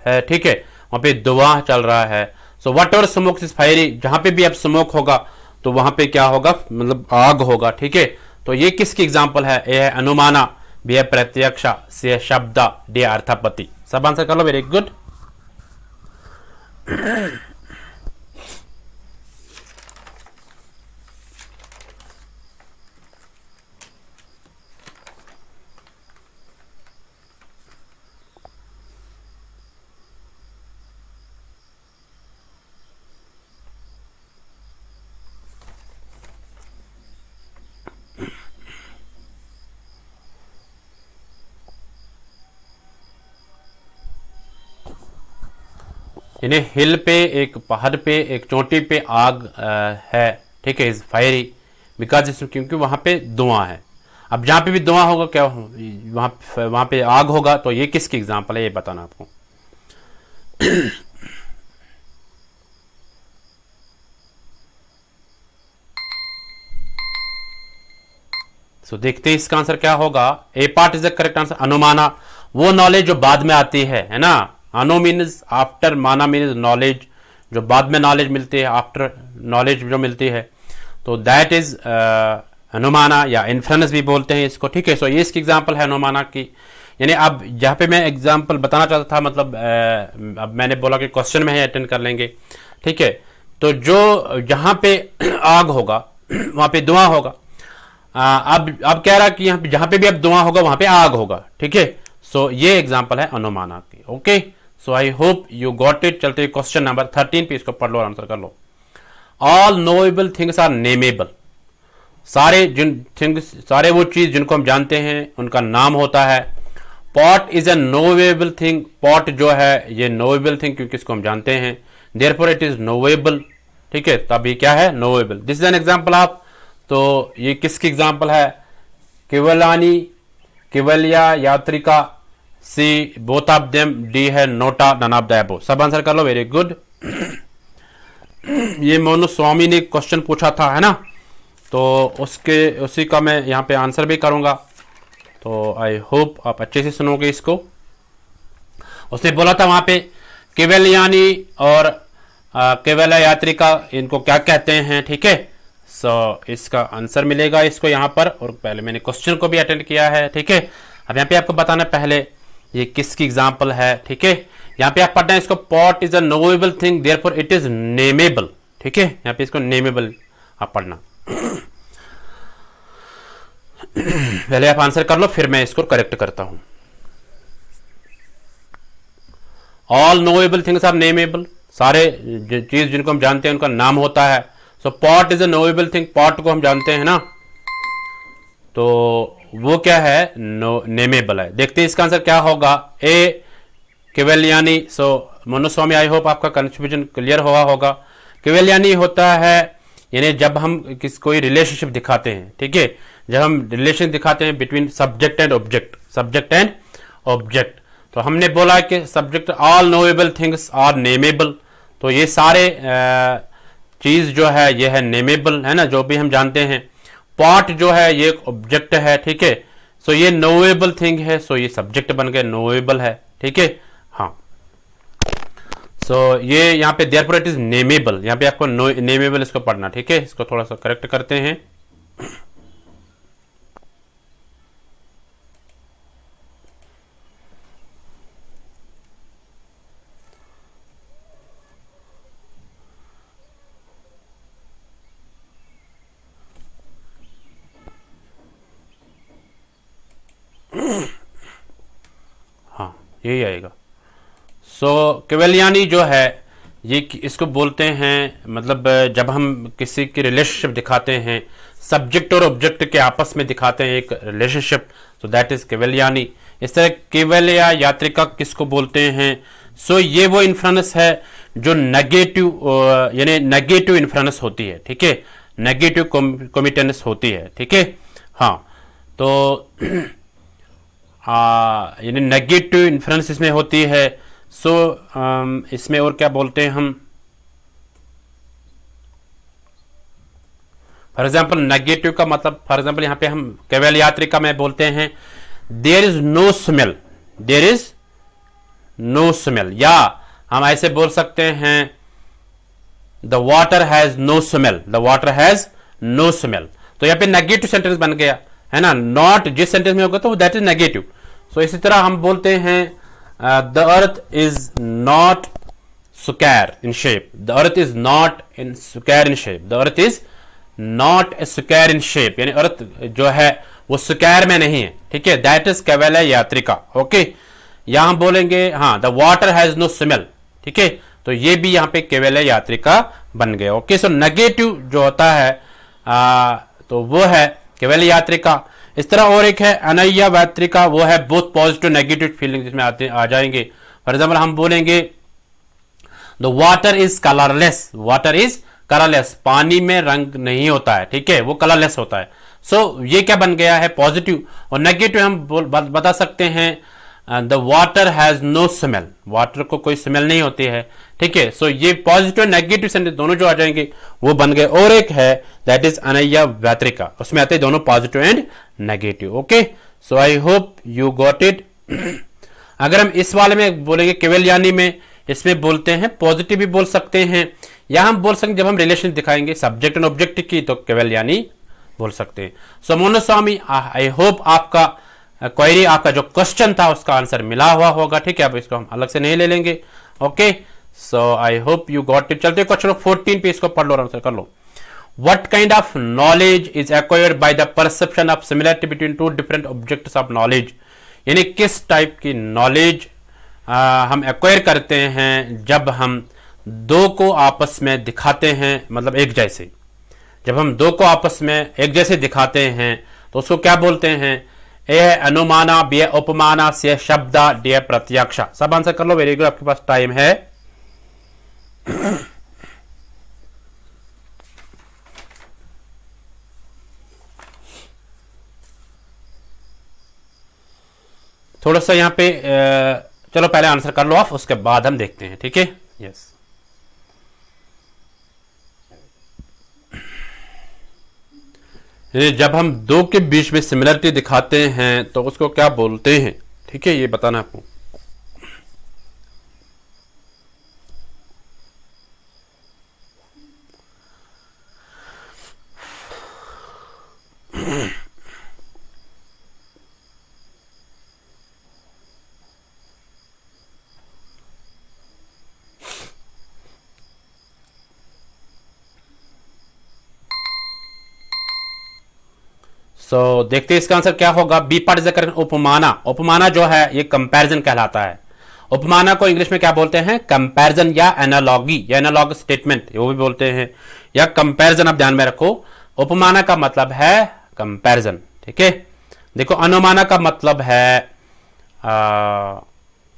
है, ठीक है, वहां पे धुआं चल रहा है। So what ever smoke is fiery, जहां पे भी अब स्मोक होगा तो वहां पे क्या होगा, मतलब आग होगा, ठीक है। तो ये किसकी एग्जाम्पल है, ए है अनुमाना, बी है प्रत्यक्ष, सी है शब्द, डी है अर्थापत्ति। सब आंसर कर लो, वेरी गुड। यानी हिल पे, एक पहाड़ पे, एक चोटी पे आग है, ठीक है, इज फायरी बिकॉज, क्योंकि वहां पे धुआं है। अब जहां पे भी धुआं होगा क्या, वहां पे आग होगा, तो ये किसकी एग्जांपल है ये बताना आपको। सो देखते हैं इसका आंसर क्या होगा। A part is the correct answer, anumana, वो नॉलेज जो बाद में आती है ना। Anu means after, mana means knowledge, जो बाद में नॉलेज मिलती है, आफ्टर नॉलेज जो मिलती है, तो दैट इज अनुमाना या इन्फ्रेंस भी बोलते हैं इसको, ठीक है। सो ये इसकी एग्जांपल है अनुमाना की। यानी अब जहां पे मैं एग्जांपल बताना चाहता था, मतलब अब मैंने बोला कि क्वेश्चन में ही अटेंड कर लेंगे, ठीक है। तो जो जहां पे आग होगा वहां पे धुआं होगा। अब कह रहा कि जहां पे भी अब धुआं होगा वहां पे आग होगा, ठीक है। सो ये एग्जांपल है अनुमाना की। Okay, so I hope you got it. चलते क्वेश्चन नंबर 13 पे, इसको पढ़ लो और आंसर कर लो। ऑल नोएबल थिंग्स आर नेमेबल, सारे वो चीज जिनको हम जानते हैं उनका नाम होता है। Pot is a knowable thing, pot जो है ये नोवेबल थिंग क्योंकि इसको हम जानते हैं, देयरफॉर इट इज नोवेबल, ठीक है। तब ये क्या है, knowable. This is an example of, तो ये किसकी एग्जांपल है, kevalani, kevaliya, yatrika, C both of them, D है NOTA, none of the above. सब आंसर कर लो, वेरी गुड। ये मोनू स्वामी ने क्वेश्चन पूछा था, है ना, तो उसी का मैं यहाँ पे आंसर भी करूंगा, तो आई होप आप अच्छे से सुनोगे इसको। उसने बोला था वहां पे केवलयानी और केवल यात्रिका, इनको क्या कहते हैं, ठीक है। सो इसका आंसर मिलेगा इसको यहाँ पर, और पहले मैंने क्वेश्चन को भी अटेंड किया है, ठीक है। अब यहाँ पे आपको बताना पहले ये किसकी एग्जांपल है, ठीक है। यहाँ पे आप पढ़ना है इसको, pot is a knowable thing therefore it is nameable, ठीक है। यहाँ पे इसको नेमेबल आप पढ़ना। पहले आप आंसर कर लो, फिर मैं इसको करेक्ट करता हूं। ऑल नोएबल थिंग्स आर नेमेबल, सारे चीज जिनको हम जानते हैं उनका नाम होता है। So pot is a knowable thing, pot को हम जानते हैं ना, तो वो क्या है, नेमेबल है। देखते हैं इसका आंसर क्या होगा। ए केवलियानी, सो मनुस्वामी, आई होप आपका कंफ्यूजन क्लियर हुआ होगा। केवलियानी होता है यानी जब हम कोई रिलेशनशिप दिखाते हैं, ठीक है, जब हम रिलेशन दिखाते हैं between subject and object, subject and object, तो हमने बोला कि subject all knowable things are nameable, तो ये सारे चीज जो है ये है नेमेबल, है ना, जो भी हम जानते हैं। पॉट जो है ये एक ऑब्जेक्ट है, ठीक है। सो ये नोएबल थिंग है, सो ये सब्जेक्ट बन गए, नोएबल है, ठीक है। हाँ, सो ये यहाँ पे देयरफॉर इट इज नेमेबल, यहाँ पे आपको नेमेबल इसको पढ़ना, ठीक है। इसको थोड़ा सा करेक्ट करते हैं। हाँ, यही आएगा। सो केवलियानी जो है ये इसको बोलते हैं, मतलब जब हम किसी की रिलेशनशिप दिखाते हैं, सब्जेक्ट और ऑब्जेक्ट के आपस में दिखाते हैं एक रिलेशनशिप, सो दैट इज केवलियानी। इस तरह केवल या यात्रिका किसको बोलते हैं, सो ये वो इन्फ्लुएंस है जो नेगेटिव, यानी नेगेटिव इन्फ्लुएंस होती है, ठीक है, नेगेटिव कमिटेंस होती है, ठीक है। हाँ, तो यानी नेगेटिव इन्फ्लुएंस इसमें होती है। सो इसमें और क्या बोलते हैं हम, फॉर एग्जाम्पल नेगेटिव का मतलब, फॉर एग्जाम्पल यहाँ पे हम केवल यात्रिका में बोलते हैं there is no smell, there is no smell, या हम ऐसे बोल सकते हैं the water has no smell, the water has no smell, तो यहाँ पे नेगेटिव सेंटेंस बन गया, है ना। नॉट जिस सेंटेंस में होगा तो दैट इज नेगेटिव। सो इसी तरह हम बोलते हैं the earth is not square in shape, the earth is not in square in shape, the earth is not a square in shape, यानी अर्थ जो है वो स्क्वायर में नहीं है, ठीक है, दैट इज केवल यात्रिका। ओके, यहां बोलेंगे हाँ the water has no smell, ठीक है, तो ये भी यहां पे केवल यात्रिका बन गए। ओके, सो नेगेटिव जो होता है तो वो है केवल यात्रिका। इस तरह और एक है अनैया यात्रिका, वो है बोथ पॉजिटिव नेगेटिव फीलिंग जिसमें आ जाएंगे। फॉर एग्जाम्पल हम बोलेंगे the water is colourless, water is colourless, पानी में रंग नहीं होता है, ठीक है, वो कलरलेस होता है। सो ये क्या बन गया है, पॉजिटिव। और नेगेटिव हम बता सकते हैं the water has no smell, water को कोई स्मेल नहीं होती है, ठीक है। सो ये पॉजिटिव नेगेटिव सेंटेंस दोनों जो आ जाएंगे वो बन गए। और एक है दैट इज अनैया व्यात्रिका, उसमें आते हैं दोनों positive and negative. Okay, so I hope you got it. अगर हम इस वाले में बोलेंगे केवल्यानी में, इसमें बोलते हैं पॉजिटिव भी बोल सकते हैं, या हम बोल सकते हैं जब हम रिलेशन दिखाएंगे सब्जेक्ट एंड ऑब्जेक्ट की तो केवल्यानी बोल सकते हैं। सो मोनोस्वामी, आई होप आपका क्वेरी, आपका जो क्वेश्चन था उसका आंसर मिला हुआ होगा, ठीक है। अब इसको हम अलग से नहीं ले लेंगे। Okay, so I hope you got it. चलते क्वेश्चन 14 पे, इसको पढ़ लो, आंसर कर लो। What kind of knowledge is acquired by the perception of similarity between two different objects of knowledge? यानी किस टाइप की नॉलेज हम एक्वायर करते हैं जब हम दो को आपस में दिखाते हैं, मतलब एक जैसे, जब हम दो को आपस में एक जैसे दिखाते हैं तो उसको क्या बोलते हैं? ए है अनुमाना, बी है उपमाना, सी है शब्दा, डी है प्रत्यक्षा। सब आंसर कर लो, वेरी गुड, आपके पास टाइम है। थोड़ा सा यहाँ पे चलो पहले आंसर कर लो आप, उसके बाद हम देखते हैं, ठीक है। यस, जब हम दो के बीच में सिमिलरिटी दिखाते हैं तो उसको क्या बोलते हैं, ठीक है, ये बताना आपको। तो देखते हैं इसका आंसर क्या होगा। B part is correct. Upamana, upamana जो है ये कंपैरिजन कहलाता है। उपमाना को इंग्लिश में क्या बोलते हैं? कंपैरिजन या एनालॉगी या एनालॉग स्टेटमेंट, वो भी बोलते हैं, या कंपैरिजन। आप ध्यान में रखो, उपमाना का मतलब है कंपैरिजन, ठीक है। देखो, अनुमाना का मतलब है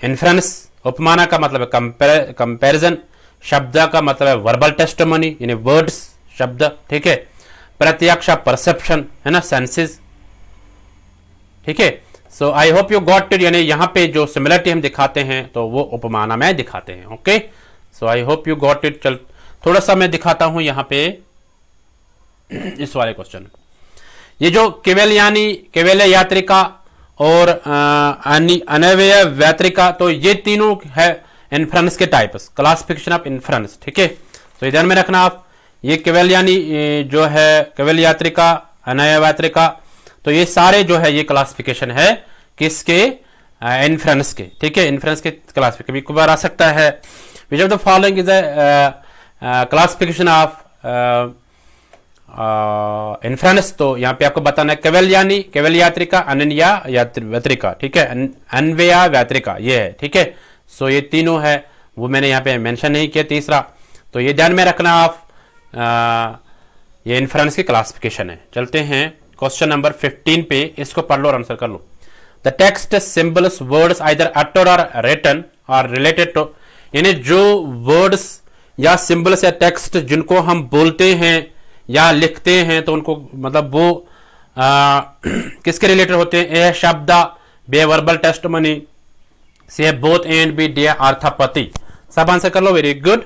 इन्फ्रेंस, उपमाना का मतलब है कंपैरिजन, शब्द का मतलब है वर्बल टेस्टिमनी यानी वर्ड्स, शब्द, ठीक है। प्रत्यक्ष परसेप्शन है ना, सेंसेस, ठीक है। So I hope you got it, यानी यहां पे जो सिमिलरिटी हम दिखाते हैं तो वो उपमाना में दिखाते हैं। Okay, so I hope you got it. चल थोड़ा सा मैं दिखाता हूं यहां पे इस वाले क्वेश्चन। ये जो केवल्यानी, केवल्य यात्रिका और अनव्यय व्यात्रिका, तो ये तीनों है इन्फ्रेंस के टाइप्स, क्लासिफिकेशन ऑफ इन्फ्रेंस, ठीक है। तो इधर में रखना आप, ये केवल्यानी जो है केवल यात्रिका, अनव्यय व्यात्रिका, तो ये सारे जो है ये क्लासिफिकेशन है किसके? इन्फ्रेंस के, ठीक है। इन्फ्रेंस के क्लासिफिकेशन एक बार आ सकता है। Which of the following is classification of inference, तो यहाँ पे आपको बताना है केवल्यानी, केवल यात्रिका, अनन्या व्यात्रिका, ठीक है, अन्वया व्यात्रिका, ये है, ठीक है। सो ये तीनों है, वो मैंने यहाँ पे मेंशन नहीं किया तीसरा, तो ये ध्यान में रखना आप। ये इन्फ्रेंस की क्लासिफिकेशन है। चलते हैं क्वेश्चन नंबर 15 पे, इसको पढ़ लो और आंसर कर लो। The text symbols words either uttered or written और रिलेटेड टू, यानी जो वर्ड्स या सिंबल्स या टेक्स्ट जिनको हम बोलते हैं या लिखते हैं तो उनको मतलब वो किसके रिलेटेड होते हैं? A shabda, B verbal testimony, C both and, B D arthapati. सब आंसर कर लो, वेरी गुड,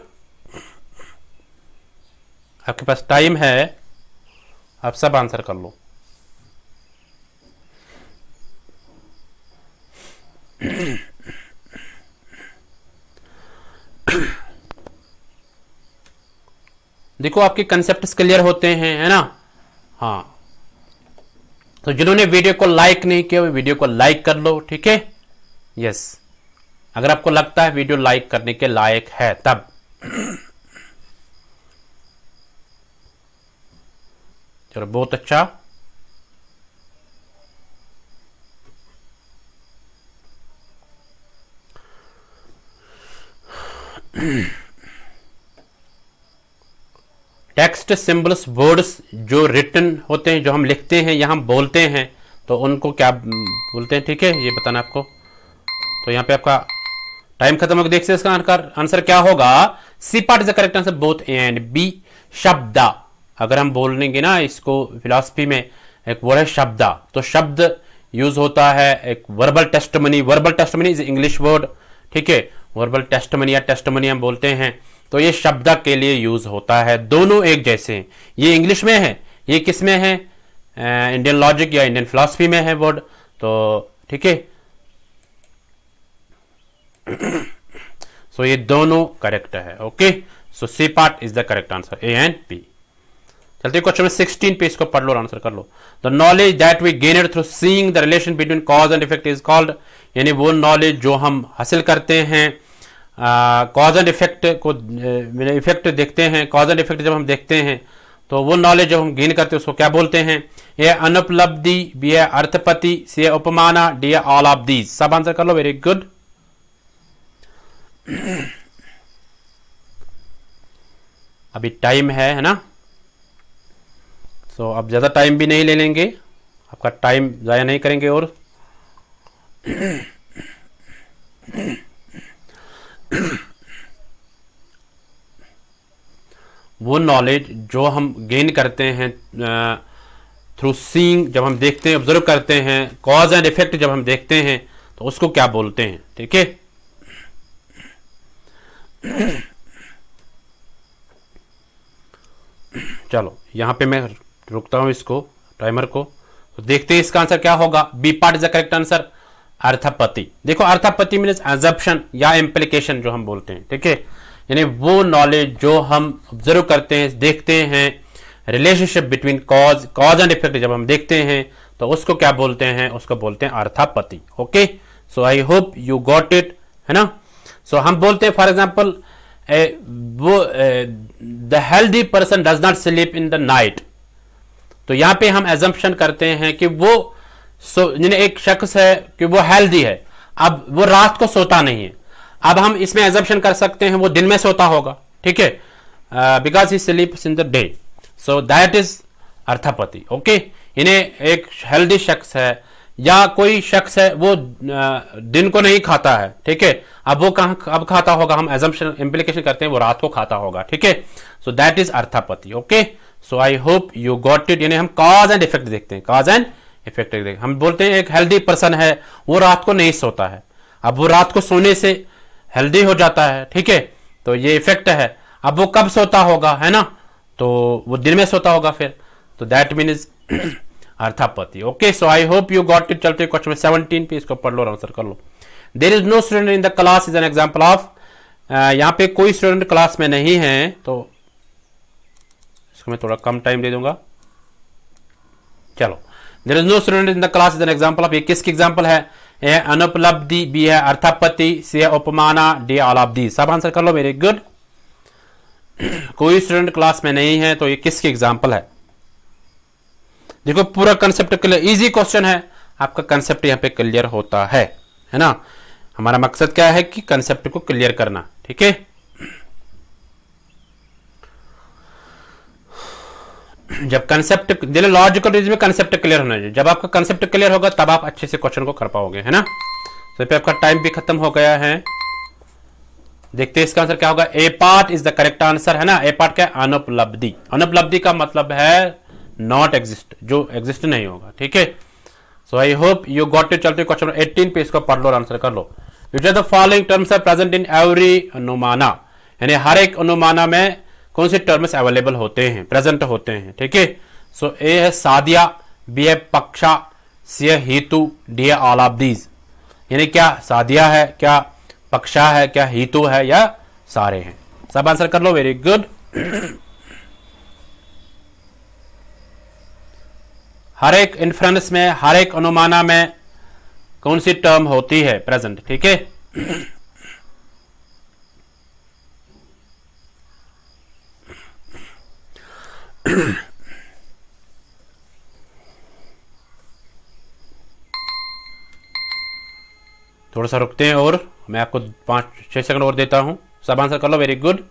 आपके पास टाइम है, आप सब आंसर कर लो। देखो, आपके कंसेप्ट्स क्लियर होते हैं, है ना? हाँ, तो जिन्होंने वीडियो को लाइक नहीं किया वो वीडियो को लाइक कर लो, ठीक है। यस, अगर आपको लगता है वीडियो लाइक करने के लायक है तब। चलो, बहुत अच्छा। टेक्स्ट सिंबल्स वर्ड्स जो रिटन होते हैं, जो हम लिखते हैं या हम बोलते हैं, तो उनको क्या बोलते हैं, ठीक है, ये बताना आपको। तो यहाँ पे आपका टाइम खत्म हो गया। देखते हैं इसका आंसर क्या होगा। C part is the correct answer, both A and B. शब्दा, अगर हम बोलेंगे ना इसको फिलॉसफी में, एक वर्ड है शब्दा, तो शब्द यूज होता है एक verbal testimony. Verbal testimony is English word, ठीक है। वर्बल टेस्टमनी या टेस्टमनी हम बोलते हैं, तो ये शब्दा के लिए यूज होता है। दोनों एक जैसे हैं। ये इंग्लिश में है, ये किस में है, इंडियन लॉजिक या इंडियन फिलॉसफी में है वर्ड, तो ठीक है। सो ये दोनों करेक्ट है। Okay, so C part is the correct answer, A and B. चलते क्वेश्चन में 16 पे, इसको पढ़ लो और आंसर कर लो। The knowledge that we gained through seeing the relation between cause and effect is called, यानी वो नॉलेज जो हम हासिल करते हैं कॉज एंड इफेक्ट को, इफेक्ट देखते हैं, कॉज एंड इफेक्ट जब हम देखते हैं तो वो नॉलेज जब हम गेन करते हैं उसको क्या बोलते हैं। ए अनुपलब्धि, बी है अर्थपति, सी है उपमाना, डी है ऑल ऑफ दीज। सब आंसर कर लो, वेरी गुड। अभी टाइम है ना, तो अब ज्यादा टाइम भी नहीं ले लेंगे, आपका टाइम जाया नहीं करेंगे। और वो नॉलेज जो हम गेन करते हैं थ्रू सीइंग, जब हम देखते हैं, ऑब्जर्व करते हैं, कॉज एंड इफेक्ट जब हम देखते हैं तो उसको क्या बोलते हैं, ठीक है। चलो यहां पे मैं रुकता हूं इसको, टाइमर को, तो देखते हैं इसका आंसर क्या होगा। B part is the correct answer, arthapatti. देखो अर्थापत्ति मीन्स एजम्पशन या इम्प्लीकेशन जो हम बोलते हैं, ठीक है। यानी वो नॉलेज जो हम ऑब्जर्व करते हैं, देखते हैं, relationship between cause and effect जब हम देखते हैं तो उसको क्या बोलते हैं, उसको बोलते हैं arthapatti. Okay, so I hope you got it, है ना। सो हम बोलते हैं फॉर एग्जाम्पल वो the healthy person does not sleep in the night, तो यहां पे हम एजम्पशन करते हैं कि वो एक शख्स है कि वो हेल्दी है, अब वो रात को सोता नहीं है। अब हम इसमें एजम्पशन कर सकते हैं वो दिन में सोता होगा, ठीक है, because he sleeps in the day, so that is arthapatti. Okay, इन्हें एक हेल्दी शख्स है या कोई शख्स है वो दिन को नहीं खाता है, ठीक है, अब वो अब खाता होगा, हम एजम्पशन इम्प्लीकेशन करते हैं वो रात को खाता होगा, ठीक है। So that is arthapatti. Okay, so I hope you got it. यानी हम कॉज एंड इफेक्ट देखते हैं, कॉज एंड इफेक्ट देखते हैं। हम बोलते हैं एक हेल्दी पर्सन है, वो रात को नहीं सोता है, अब वो रात को सोने से हेल्दी हो जाता है, ठीक है, तो ये इफेक्ट है। अब वो कब सोता होगा, है ना, तो वो दिन में सोता होगा फिर, तो that means arthapatti. Okay, so I hope you got it. चलते क्वेश्चन 17 पे, इसको पढ़ लो और आंसर कर लो। There is no student in the class is an example of, यहां पे कोई स्टूडेंट क्लास में नहीं है, तो इसको मैं थोड़ा कम टाइम दे दूंगा। चलो, there is no student in the class is an example of, ये किसकी एग्जाम्पल है, ए अनुपलब्धि, बी है अर्थापत्ति, सी है उपमाना, डी ऑल ऑफ दी। सब आंसर कर लो, वेरी गुड। कोई स्टूडेंट क्लास में नहीं है, तो ये किसकी एग्जाम्पल है। देखो पूरा कंसेप्ट क्लियर, इजी क्वेश्चन है, आपका कंसेप्ट यहां पे क्लियर होता है ना। हमारा मकसद क्या है कि कंसेप्ट को क्लियर करना, ठीक है। जब कंसेप्ट लॉजिकल रीजन में कंसेप्ट क्लियर होना चाहिए, जब आपका कंसेप्ट क्लियर होगा तब आप अच्छे से क्वेश्चन को कर पाओगे, है ना। तो पे आपका टाइम भी खत्म हो गया है। देखते हैं इसका आंसर क्या होगा। A part is the correct answer, है ना। ए पार्ट क्या है, अनुपलब्धि। अनुपलब्धि का मतलब है नॉट एग्जिस्ट, जो एग्जिस्ट नहीं होगा, ठीक है। So I hope you got it. चलते क्वेश्चन 18 पे, इसको पढ़ लो और आंसर कर लो। Which are the following terms are present in every anumana, यानी हर एक अनुमाना में कौन से टर्म्स अवेलेबल होते हैं, प्रेजेंट होते हैं, ठीक है। सो ए है सादिया, बी है पक्षा, सी है हेतु, डी है ऑल ऑफ दीज। यानी क्या सादिया है, क्या पक्षा है, क्या हेतु है, या सारे हैं। सब आंसर कर लो, वेरी गुड। हर एक इन्फ्रेंस में, हर एक अनुमाना में कौन सी टर्म होती है प्रेजेंट, ठीक है। थोड़ा सा रुकते हैं और मैं आपको 5-6 सेकंड और देता हूं। सब आंसर कर लो, वेरी गुड।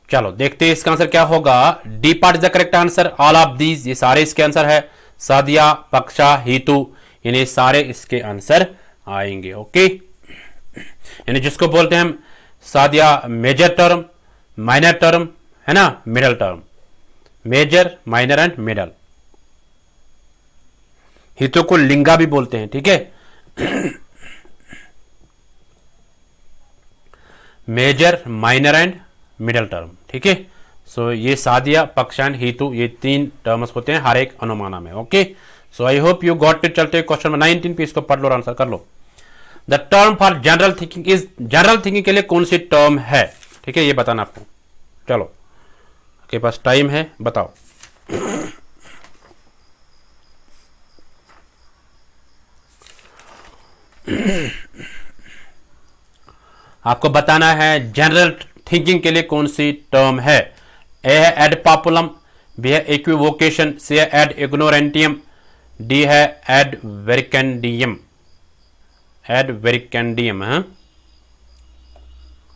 चलो देखते हैं इसका आंसर क्या होगा। D part is the correct answer, all of these, ये सारे इसके आंसर है। सादिया, पक्षा, हेतु, यानी सारे इसके आंसर आएंगे। ओके, यानी जिसको बोलते हैं हम सादिया मेजर टर्म, माइनर टर्म, है ना, middle term, major, minor and middle. हितों को लिंगा भी बोलते हैं, ठीक है। Major, minor and middle term, ठीक है। सो ये सादिया, पक्षांत, हेतु, ये 3 टर्म्स होते हैं हर एक अनुमाना में। Okay, so I hope you got it. चलते क्वेश्चन नंबर 19 पे, इसको पढ़ लो और आंसर कर लो। The term for general thinking is, general thinking के लिए कौन सी टर्म है, ठीक है, ये बताना आपको। चलो, आपके पास टाइम है, बताओ। आपको बताना है जनरल थिंकिंग के लिए कौन सी टर्म है। ए है एड पॉपुलम, बी है इक्विवोकेशन, सी है एड इग्नोरेंटियम, डी है एड वेरिकेंडियम। एड वेरिकेंडियम, हाँ,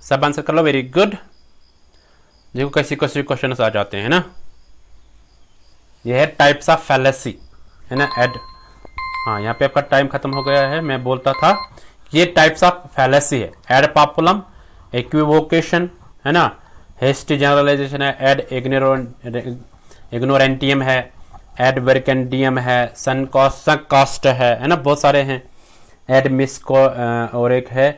सब आंसर कर लो। Very good. देखो कैसे कैसे क्वेश्चन आ जाते हैं ना। यह है टाइप्स ऑफ फैलेसी, है ना, एड। हाँ, यहाँ पे आपका टाइम खत्म हो गया है। मैं बोलता था ये टाइप्स ऑफ फैलेसी है। एड पॉपुलम, इक्विवोकेशन, है ना, हेस्टी जनरलाइजेशन है, एड इग्नोरेंटियम है, एड वेरिकेंडियम है, सनकास्ट है ना, बहुत सारे हैं। एड मिस्को और एक है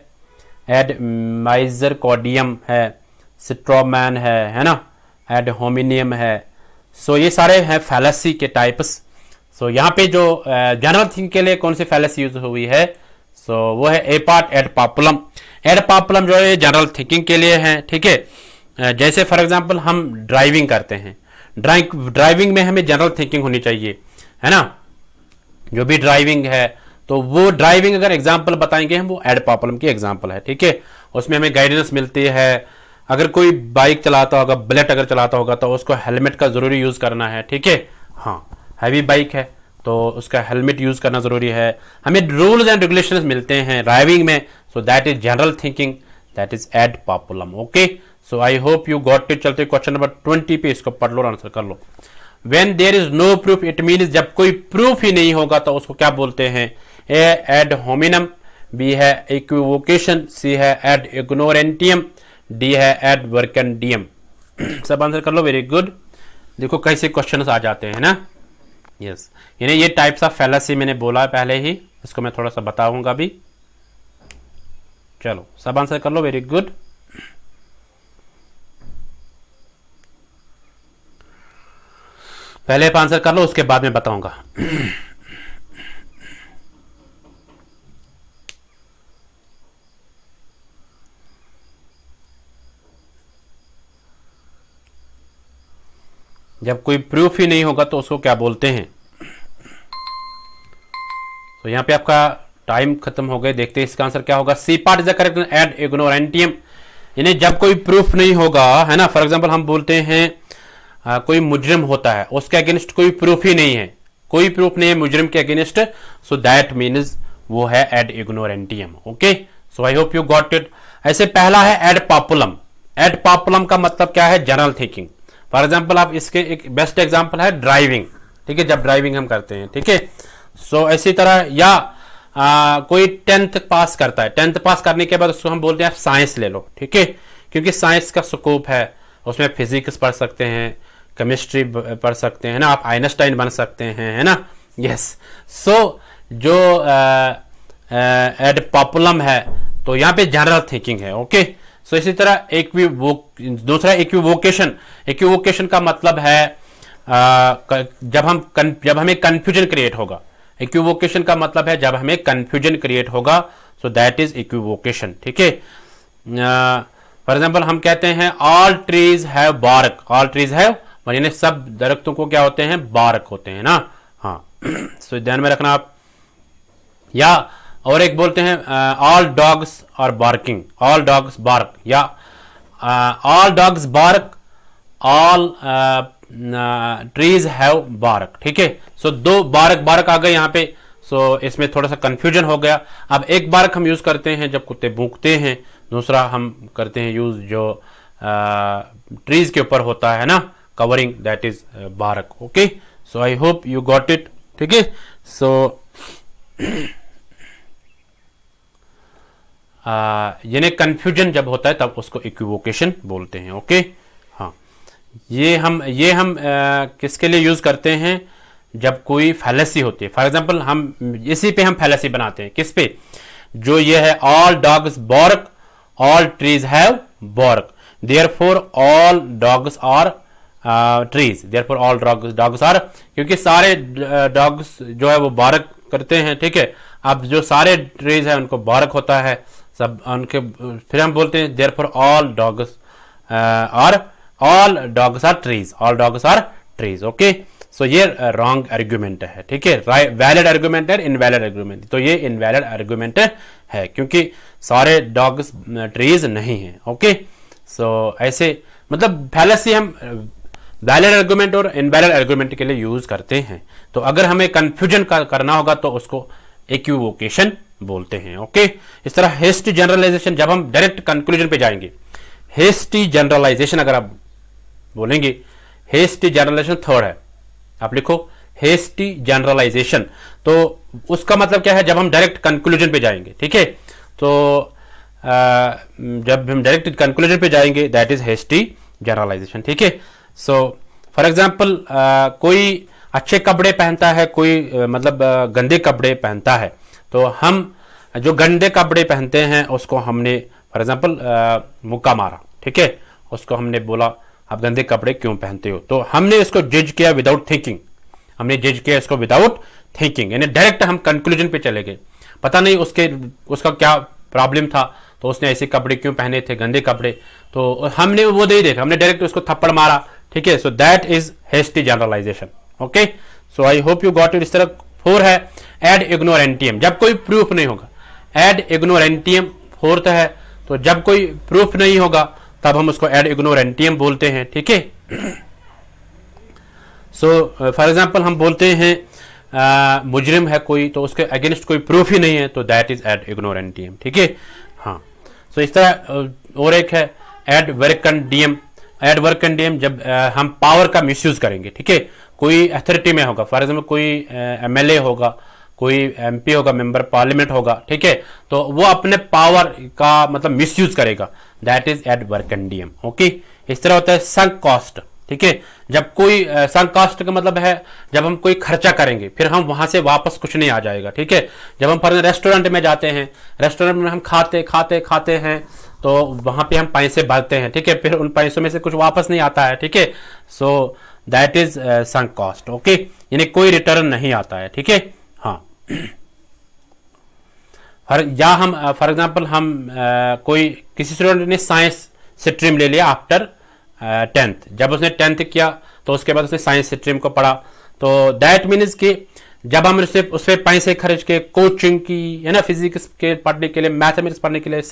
एड माइजरकोडियम है, स्ट्रोमैन है ना, एड होमिनियम है। सो ये सारे हैं फैलेसी के टाइप्स। सो यहाँ पे जो जनरल थिंग के लिए कौन सी फैलेसी यूज हुई है, सो वो है ए पार्ट एड पॉपुलम। एड पॉपुलम जो है जनरल थिंकिंग के लिए है, ठीक है। जैसे फॉर एग्जांपल हम ड्राइविंग करते हैं, ड्राइविंग में हमें जनरल थिंकिंग होनी चाहिए, है ना। जो भी ड्राइविंग है तो वो ड्राइविंग अगर एग्जांपल बताएंगे हम, वो एड पॉपुलम की एग्जांपल है, ठीक है। उसमें हमें गाइडेंस मिलती है। अगर कोई बाइक चलाता होगा, बुलेट अगर चलाता होगा, तो उसको हेलमेट का जरूरी यूज करना है, ठीक है। हाँ, हैवी बाइक है तो उसका हेलमेट यूज करना जरूरी है। हमें रूल्स एंड रेगुलेशंस मिलते हैं ड्राइविंग में। So that is general thinking, that is ad populum. Okay, so I hope you got it. चलते क्वेश्चन नंबर 20 पे, इसको पढ़ लो और आंसर कर लो। When there is no proof, it means जब कोई प्रूफ ही नहीं होगा तो उसको क्या बोलते हैं। ए एड होमिनम, बी है इक्विवोकेशन, सी है एड इग्नोरेंटियम, डी है एड वेरिकेंडियम। सब आंसर कर लो। Very good. देखो कैसे क्वेश्चन आ जाते हैं ना। यस, यानी ये टाइप्स ऑफ फैलेसी मैंने बोला है पहले ही, इसको मैं थोड़ा सा बताऊंगा भी। चलो, सब आंसर कर लो। Very good. पहले आप आंसर कर लो, उसके बाद मैं बताऊंगा। जब कोई प्रूफ ही नहीं होगा तो उसको क्या बोलते हैं। तो यहां पे आपका टाइम खत्म हो गए। देखते हैं इसका आंसर क्या होगा। C part is the correct, ad ignorantiam. यानी जब कोई प्रूफ नहीं होगा, है ना। फॉर एग्जांपल हम बोलते हैं कोई मुजरिम होता है, उसके अगेंस्ट कोई प्रूफ ही नहीं है, कोई प्रूफ नहीं है मुजरिम के अगेंस्ट, सो दैट मीन्स वो है ad ignorantiam. Okay, so I hope you got it. ऐसे पहला है एड पॉपुलम। एड पॉपुलम का मतलब क्या है, जनरल थिंकिंग। फॉर एग्जाम्पल आप इसके एक बेस्ट एग्जाम्पल है ड्राइविंग, ठीक है, जब ड्राइविंग हम करते हैं, ठीक है। सो इसी तरह या कोई 10th पास करता है, 10th पास करने के बाद उसको हम बोलते हैं आप साइंस ले लो, ठीक है, क्योंकि साइंस का स्कोप है, उसमें फिजिक्स पढ़ सकते हैं, केमिस्ट्री पढ़ सकते हैं ना, आप आइंस्टाइन बन सकते हैं, है ना। यस, सो जो एड पॉपुलम है तो यहाँ पे जनरल थिंकिंग है। ओके, सो इसी तरह दूसरा इक्विवोकेशन। इक्विवोकेशन का मतलब है जब हमें कंफ्यूजन क्रिएट होगा। इक्विवोकेशन का मतलब है जब हमें कंफ्यूजन क्रिएट होगा, सो दैट इज इक्विवोकेशन, ठीक है। फॉर एग्जांपल हम कहते हैं all trees have bark. All trees have यानी सब दरख्तों को क्या होते हैं, बार्क होते हैं ना। हाँ, सो ध्यान में रखना आप। या और एक बोलते हैं all dogs are barking, all dogs bark, या all dogs bark, all trees have bark, ठीक है। सो दो बार्क बार्क आ गए यहाँ पे, सो इसमें थोड़ा सा कंफ्यूजन हो गया। अब एक बार्क हम यूज करते हैं जब कुत्ते भूखते हैं, दूसरा हम करते हैं यूज जो ट्रीज के ऊपर होता है ना, covering, that is bark. Okay, so I hope you got it, ठीक है। सो यानी कंफ्यूजन जब होता है तब उसको इक्विवोकेशन बोलते हैं। ओके, हाँ, ये हम किसके लिए यूज करते हैं? जब कोई फैलेसी होती है। फॉर एग्जांपल हम इसी पे हम फैलेसी बनाते हैं, किस पे? जो ये है all dogs bark, all trees have bark, therefore all dogs are trees, therefore all dogs are, क्योंकि सारे डॉग्स जो है वो बारक करते हैं, ठीक है। अब जो सारे ट्रीज है उनको बारक होता है सब उनके, फिर हम बोलते हैं therefore all dogs are trees, all dogs are trees. Okay, so ये रॉन्ग आर्ग्यूमेंट है, ठीक है। वैलिड आर्ग्यूमेंट है, इनवैलिड आर्ग्यूमेंट, तो ये इनवैलिड आर्ग्यूमेंट है क्योंकि सारे डॉग्स ट्रीज नहीं है। ओके, सो ऐसे मतलब फैलेसी हम वैलिड आर्गुमेंट और इनवैलिड आर्गुमेंट के लिए यूज करते हैं। तो अगर हमें कंफ्यूजन करना होगा तो उसको इक्विवोकेशन बोलते हैं। ओके, इस तरह हेस्टी जनरलाइजेशन, जब हम डायरेक्ट कंक्लूजन पे जाएंगे, हेस्टी जनरलाइजेशन अगर आप बोलेंगे, हेस्टी जनरलाइजेशन थर्ड है, आप लिखो हेस्टी जनरलाइजेशन, तो उसका मतलब क्या है? जब हम डायरेक्ट कंक्लूजन पे जाएंगे, ठीक है। तो जब हम डायरेक्ट कंक्लूजन पे जाएंगे दैट इज हेस्टी जनरलाइजेशन, ठीक है। सो फॉर एग्जाम्पल कोई अच्छे कपड़े पहनता है, कोई मतलब गंदे कपड़े पहनता है, तो हम जो गंदे कपड़े पहनते हैं उसको हमने फॉर एग्जाम्पल मुक्का मारा, ठीक है, उसको हमने बोला आप गंदे कपड़े क्यों पहनते हो, तो हमने इसको जज किया विदाउट थिंकिंग, हमने जज किया इसको विदाउट थिंकिंग, यानी डायरेक्ट हम कंक्लूजन पे चले गए, पता नहीं उसका क्या प्रॉब्लम था, तो उसने ऐसे कपड़े क्यों पहने थे, गंदे कपड़े, तो हमने वो नहीं देखा, हमने डायरेक्ट उसको थप्पड़ मारा, ठीक है। So that is hasty generalization. Okay, so I hope you got it. इस तरह 4 है एड इग्नोरेंटियम, जब कोई प्रूफ नहीं होगा, एड इग्नोरेंटियम फोर्थ है, तो जब कोई प्रूफ नहीं होगा तब हम उसको एड इग्नोरेंटियम बोलते हैं, ठीक है। सो फॉर एग्जाम्पल हम बोलते हैं मुजरिम है कोई, तो उसके अगेंस्ट कोई प्रूफ ही नहीं है, तो दैट इज एड इग्नोरेंटियम, ठीक है। हाँ, सो इस तरह और एक है एड वर्कंडियम, एड वर्कंडियम जब हम पावर का मिसयूज करेंगे, ठीक है, कोई अथॉरिटी में होगा, फॉर एग्जाम्पल कोई एमएलए होगा, कोई एमपी होगा, मेंबर पार्लियामेंट होगा, ठीक है, तो वो अपने पावर का मतलब मिसयूज करेगा, दैट इज एड वर्कंडियम। ओके, इस तरह होता है संक कॉस्ट, ठीक है, जब कोई संक कॉस्ट का मतलब है जब हम कोई खर्चा करेंगे फिर हम वहां से वापस कुछ नहीं आ जाएगा, ठीक है। जब हम फॉर रेस्टोरेंट में जाते हैं, रेस्टोरेंट में हम खाते हैं, तो वहां पे हम पैसे भरते हैं, ठीक है, फिर उन पैसों में से कुछ वापस नहीं आता है, ठीक है। So that is sunk cost. Okay, यानी कोई रिटर्न नहीं आता है, ठीक है। हाँ, या हम फॉर एग्जाम्पल हम कोई किसी स्टूडेंट ने साइंस स्ट्रीम ले लिया आफ्टर 10th, जब उसने 10th किया तो उसके बाद उसने साइंस स्ट्रीम को पढ़ा, तो दैट मीन्स कि जब हम उस पर पैसे खर्च के कोचिंग की, है ना, फिजिक्स के पढ़ने के लिए, मैथमेटिक्स पढ़ने के लिए,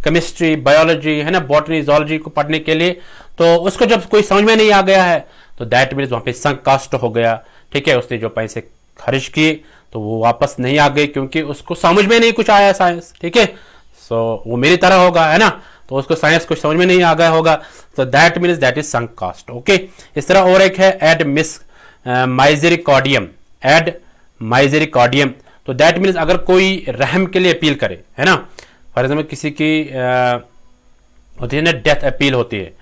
केमिस्ट्री, बायोलॉजी, है ना, बॉटनी, जोलॉजी को पढ़ने के लिए, तो उसको जब कोई समझ में नहीं आ गया है तो दैट मीन्स वहां पे संक कॉस्ट हो गया, ठीक है। उसने जो पैसे खर्च किए तो वो वापस नहीं आ गए क्योंकि उसको समझ में नहीं कुछ आया साइंस, ठीक है। सो वो मेरी तरह होगा, है ना, तो उसको साइंस कुछ समझ में नहीं आ गया होगा, तो that means that is sunk cost. Okay, इस तरह और एक है एड माइजरिकॉर्डियम, एड माइजरिकॉर्डियम, तो दैट मीन्स अगर कोई रहम के लिए अपील करे, है ना, फॉर एग्जाम्पल किसी की होती है ना डेथ अपील होती है,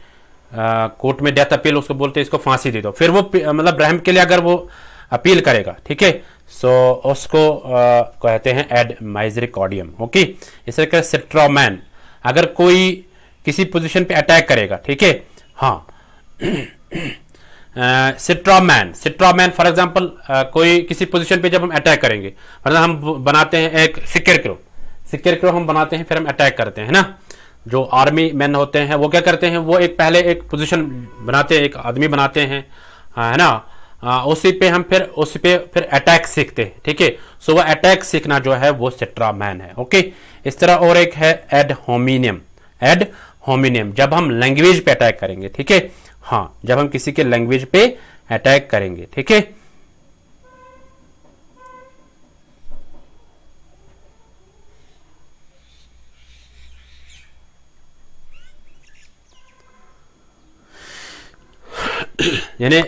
कोर्ट में डेथ अपील उसको बोलते हैं, इसको फांसी दे दो, फिर वो मतलब रहम के लिए अगर वो अपील करेगा, ठीक है, सो उसको कहते हैं एड माइजरिकॉर्डियम। ओके, इस तरह सिट्रोमैन, अगर कोई किसी पोजीशन पे अटैक करेगा, ठीक है, हाँ, सिट्रोमैन फॉर एग्जांपल कोई किसी पोजीशन पे जब हम अटैक करेंगे, मतलब हम बनाते हैं एक सिक्योर क्रो हम बनाते हैं, फिर हम अटैक करते हैं ना, जो आर्मी मैन होते हैं वो क्या करते हैं, वो एक पहले एक पोजीशन बनाते हैं, एक आदमी बनाते हैं, है ना, उसी पे फिर अटैक सीखते हैं, ठीक है। सो वो अटैक सीखना जो है वो सिट्रामैन है। ओके, इस तरह और एक है एड होमिनियम, जब हम लैंग्वेज पे अटैक करेंगे, ठीक है, हाँ, जब हम किसी के लैंग्वेज पे अटैक करेंगे, ठीक है। यानी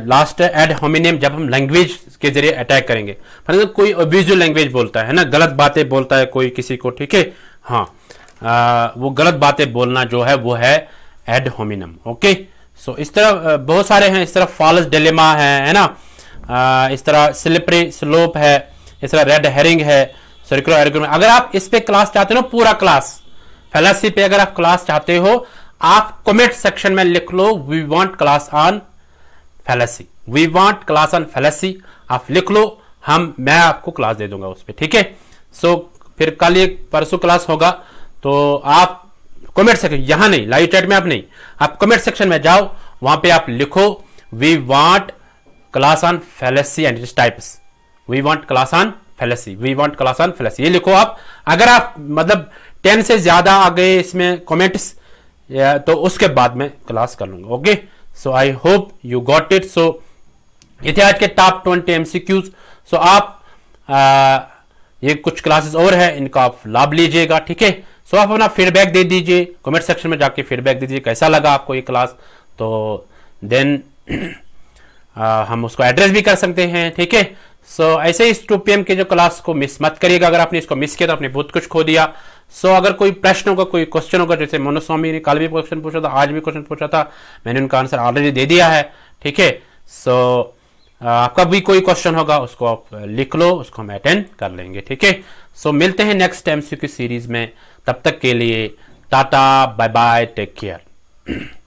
लास्ट एड होमिनिम, जब हम लैंग्वेज के जरिए अटैक करेंगे। फॉर एग्जाम्पल कोई अब्यूजिव लैंग्वेज बोलता है ना, गलत बातें बोलता है कोई किसी को, ठीक है, हाँ, वो गलत बातें बोलना जो है वो है एड होमिनम। ओके, सो इस तरह बहुत सारे हैं, इस तरह फॉल्स डिलेमा है ना, इस तरह स्लिपरी स्लोप है, इस तरह रेड हेरिंग है, सर्कुलर आर्गुमेंट। अगर आप इस पे क्लास चाहते हो ना, पूरा क्लास फैलासी पे अगर आप क्लास चाहते हो, आप कमेंट सेक्शन में लिख लो we want class on fallacy, we want class on fallacy, आप लिख लो, मैं आपको क्लास दे दूंगा उस पर, ठीक है। सो फिर कल एक परसों क्लास होगा, तो आप कमेंट सेक्शन, यहां नहीं, लाइव चैट में आप नहीं, आप कमेंट सेक्शन में जाओ, वहां पे आप लिखो we want class on fallacy and its types, we want class on fallacy, we want class on fallacy, ये लिखो आप। अगर आप मतलब 10 से ज्यादा आ गए इसमें कमेंट्स, तो उसके बाद मैं क्लास कर लूंगा। Okay, so I hope you got it. So ये थे आज के टॉप 20 एमसीक्यूज। सो आप ये कुछ क्लासेस और है, इनका आप लाभ लीजिएगा, ठीक है। सो आप अपना फीडबैक दे दीजिए, कमेंट सेक्शन में जाके फीडबैक दे दीजिए कैसा लगा आपको ये क्लास, तो देन हम उसको एड्रेस भी कर सकते हैं, ठीक है। सो ऐसे ही 2 PM के जो क्लास को मिस मत करिएगा, अगर आपने इसको मिस किया तो आपने बहुत कुछ खो दिया। सो अगर कोई प्रश्न होगा, कोई क्वेश्चन होगा, जैसे मनोस्वामी ने कल भी क्वेश्चन पूछा था, आज भी क्वेश्चन पूछा था, मैंने उनका आंसर ऑलरेडी दे दिया है, ठीक है। सो आपका भी कोई क्वेश्चन होगा उसको आप लिख लो, उसको हम अटेंड कर लेंगे, ठीक है। सो मिलते हैं नेक्स्ट MCQ सीरीज में, तब तक के लिए टाटा, बाय बाय, टेक केयर।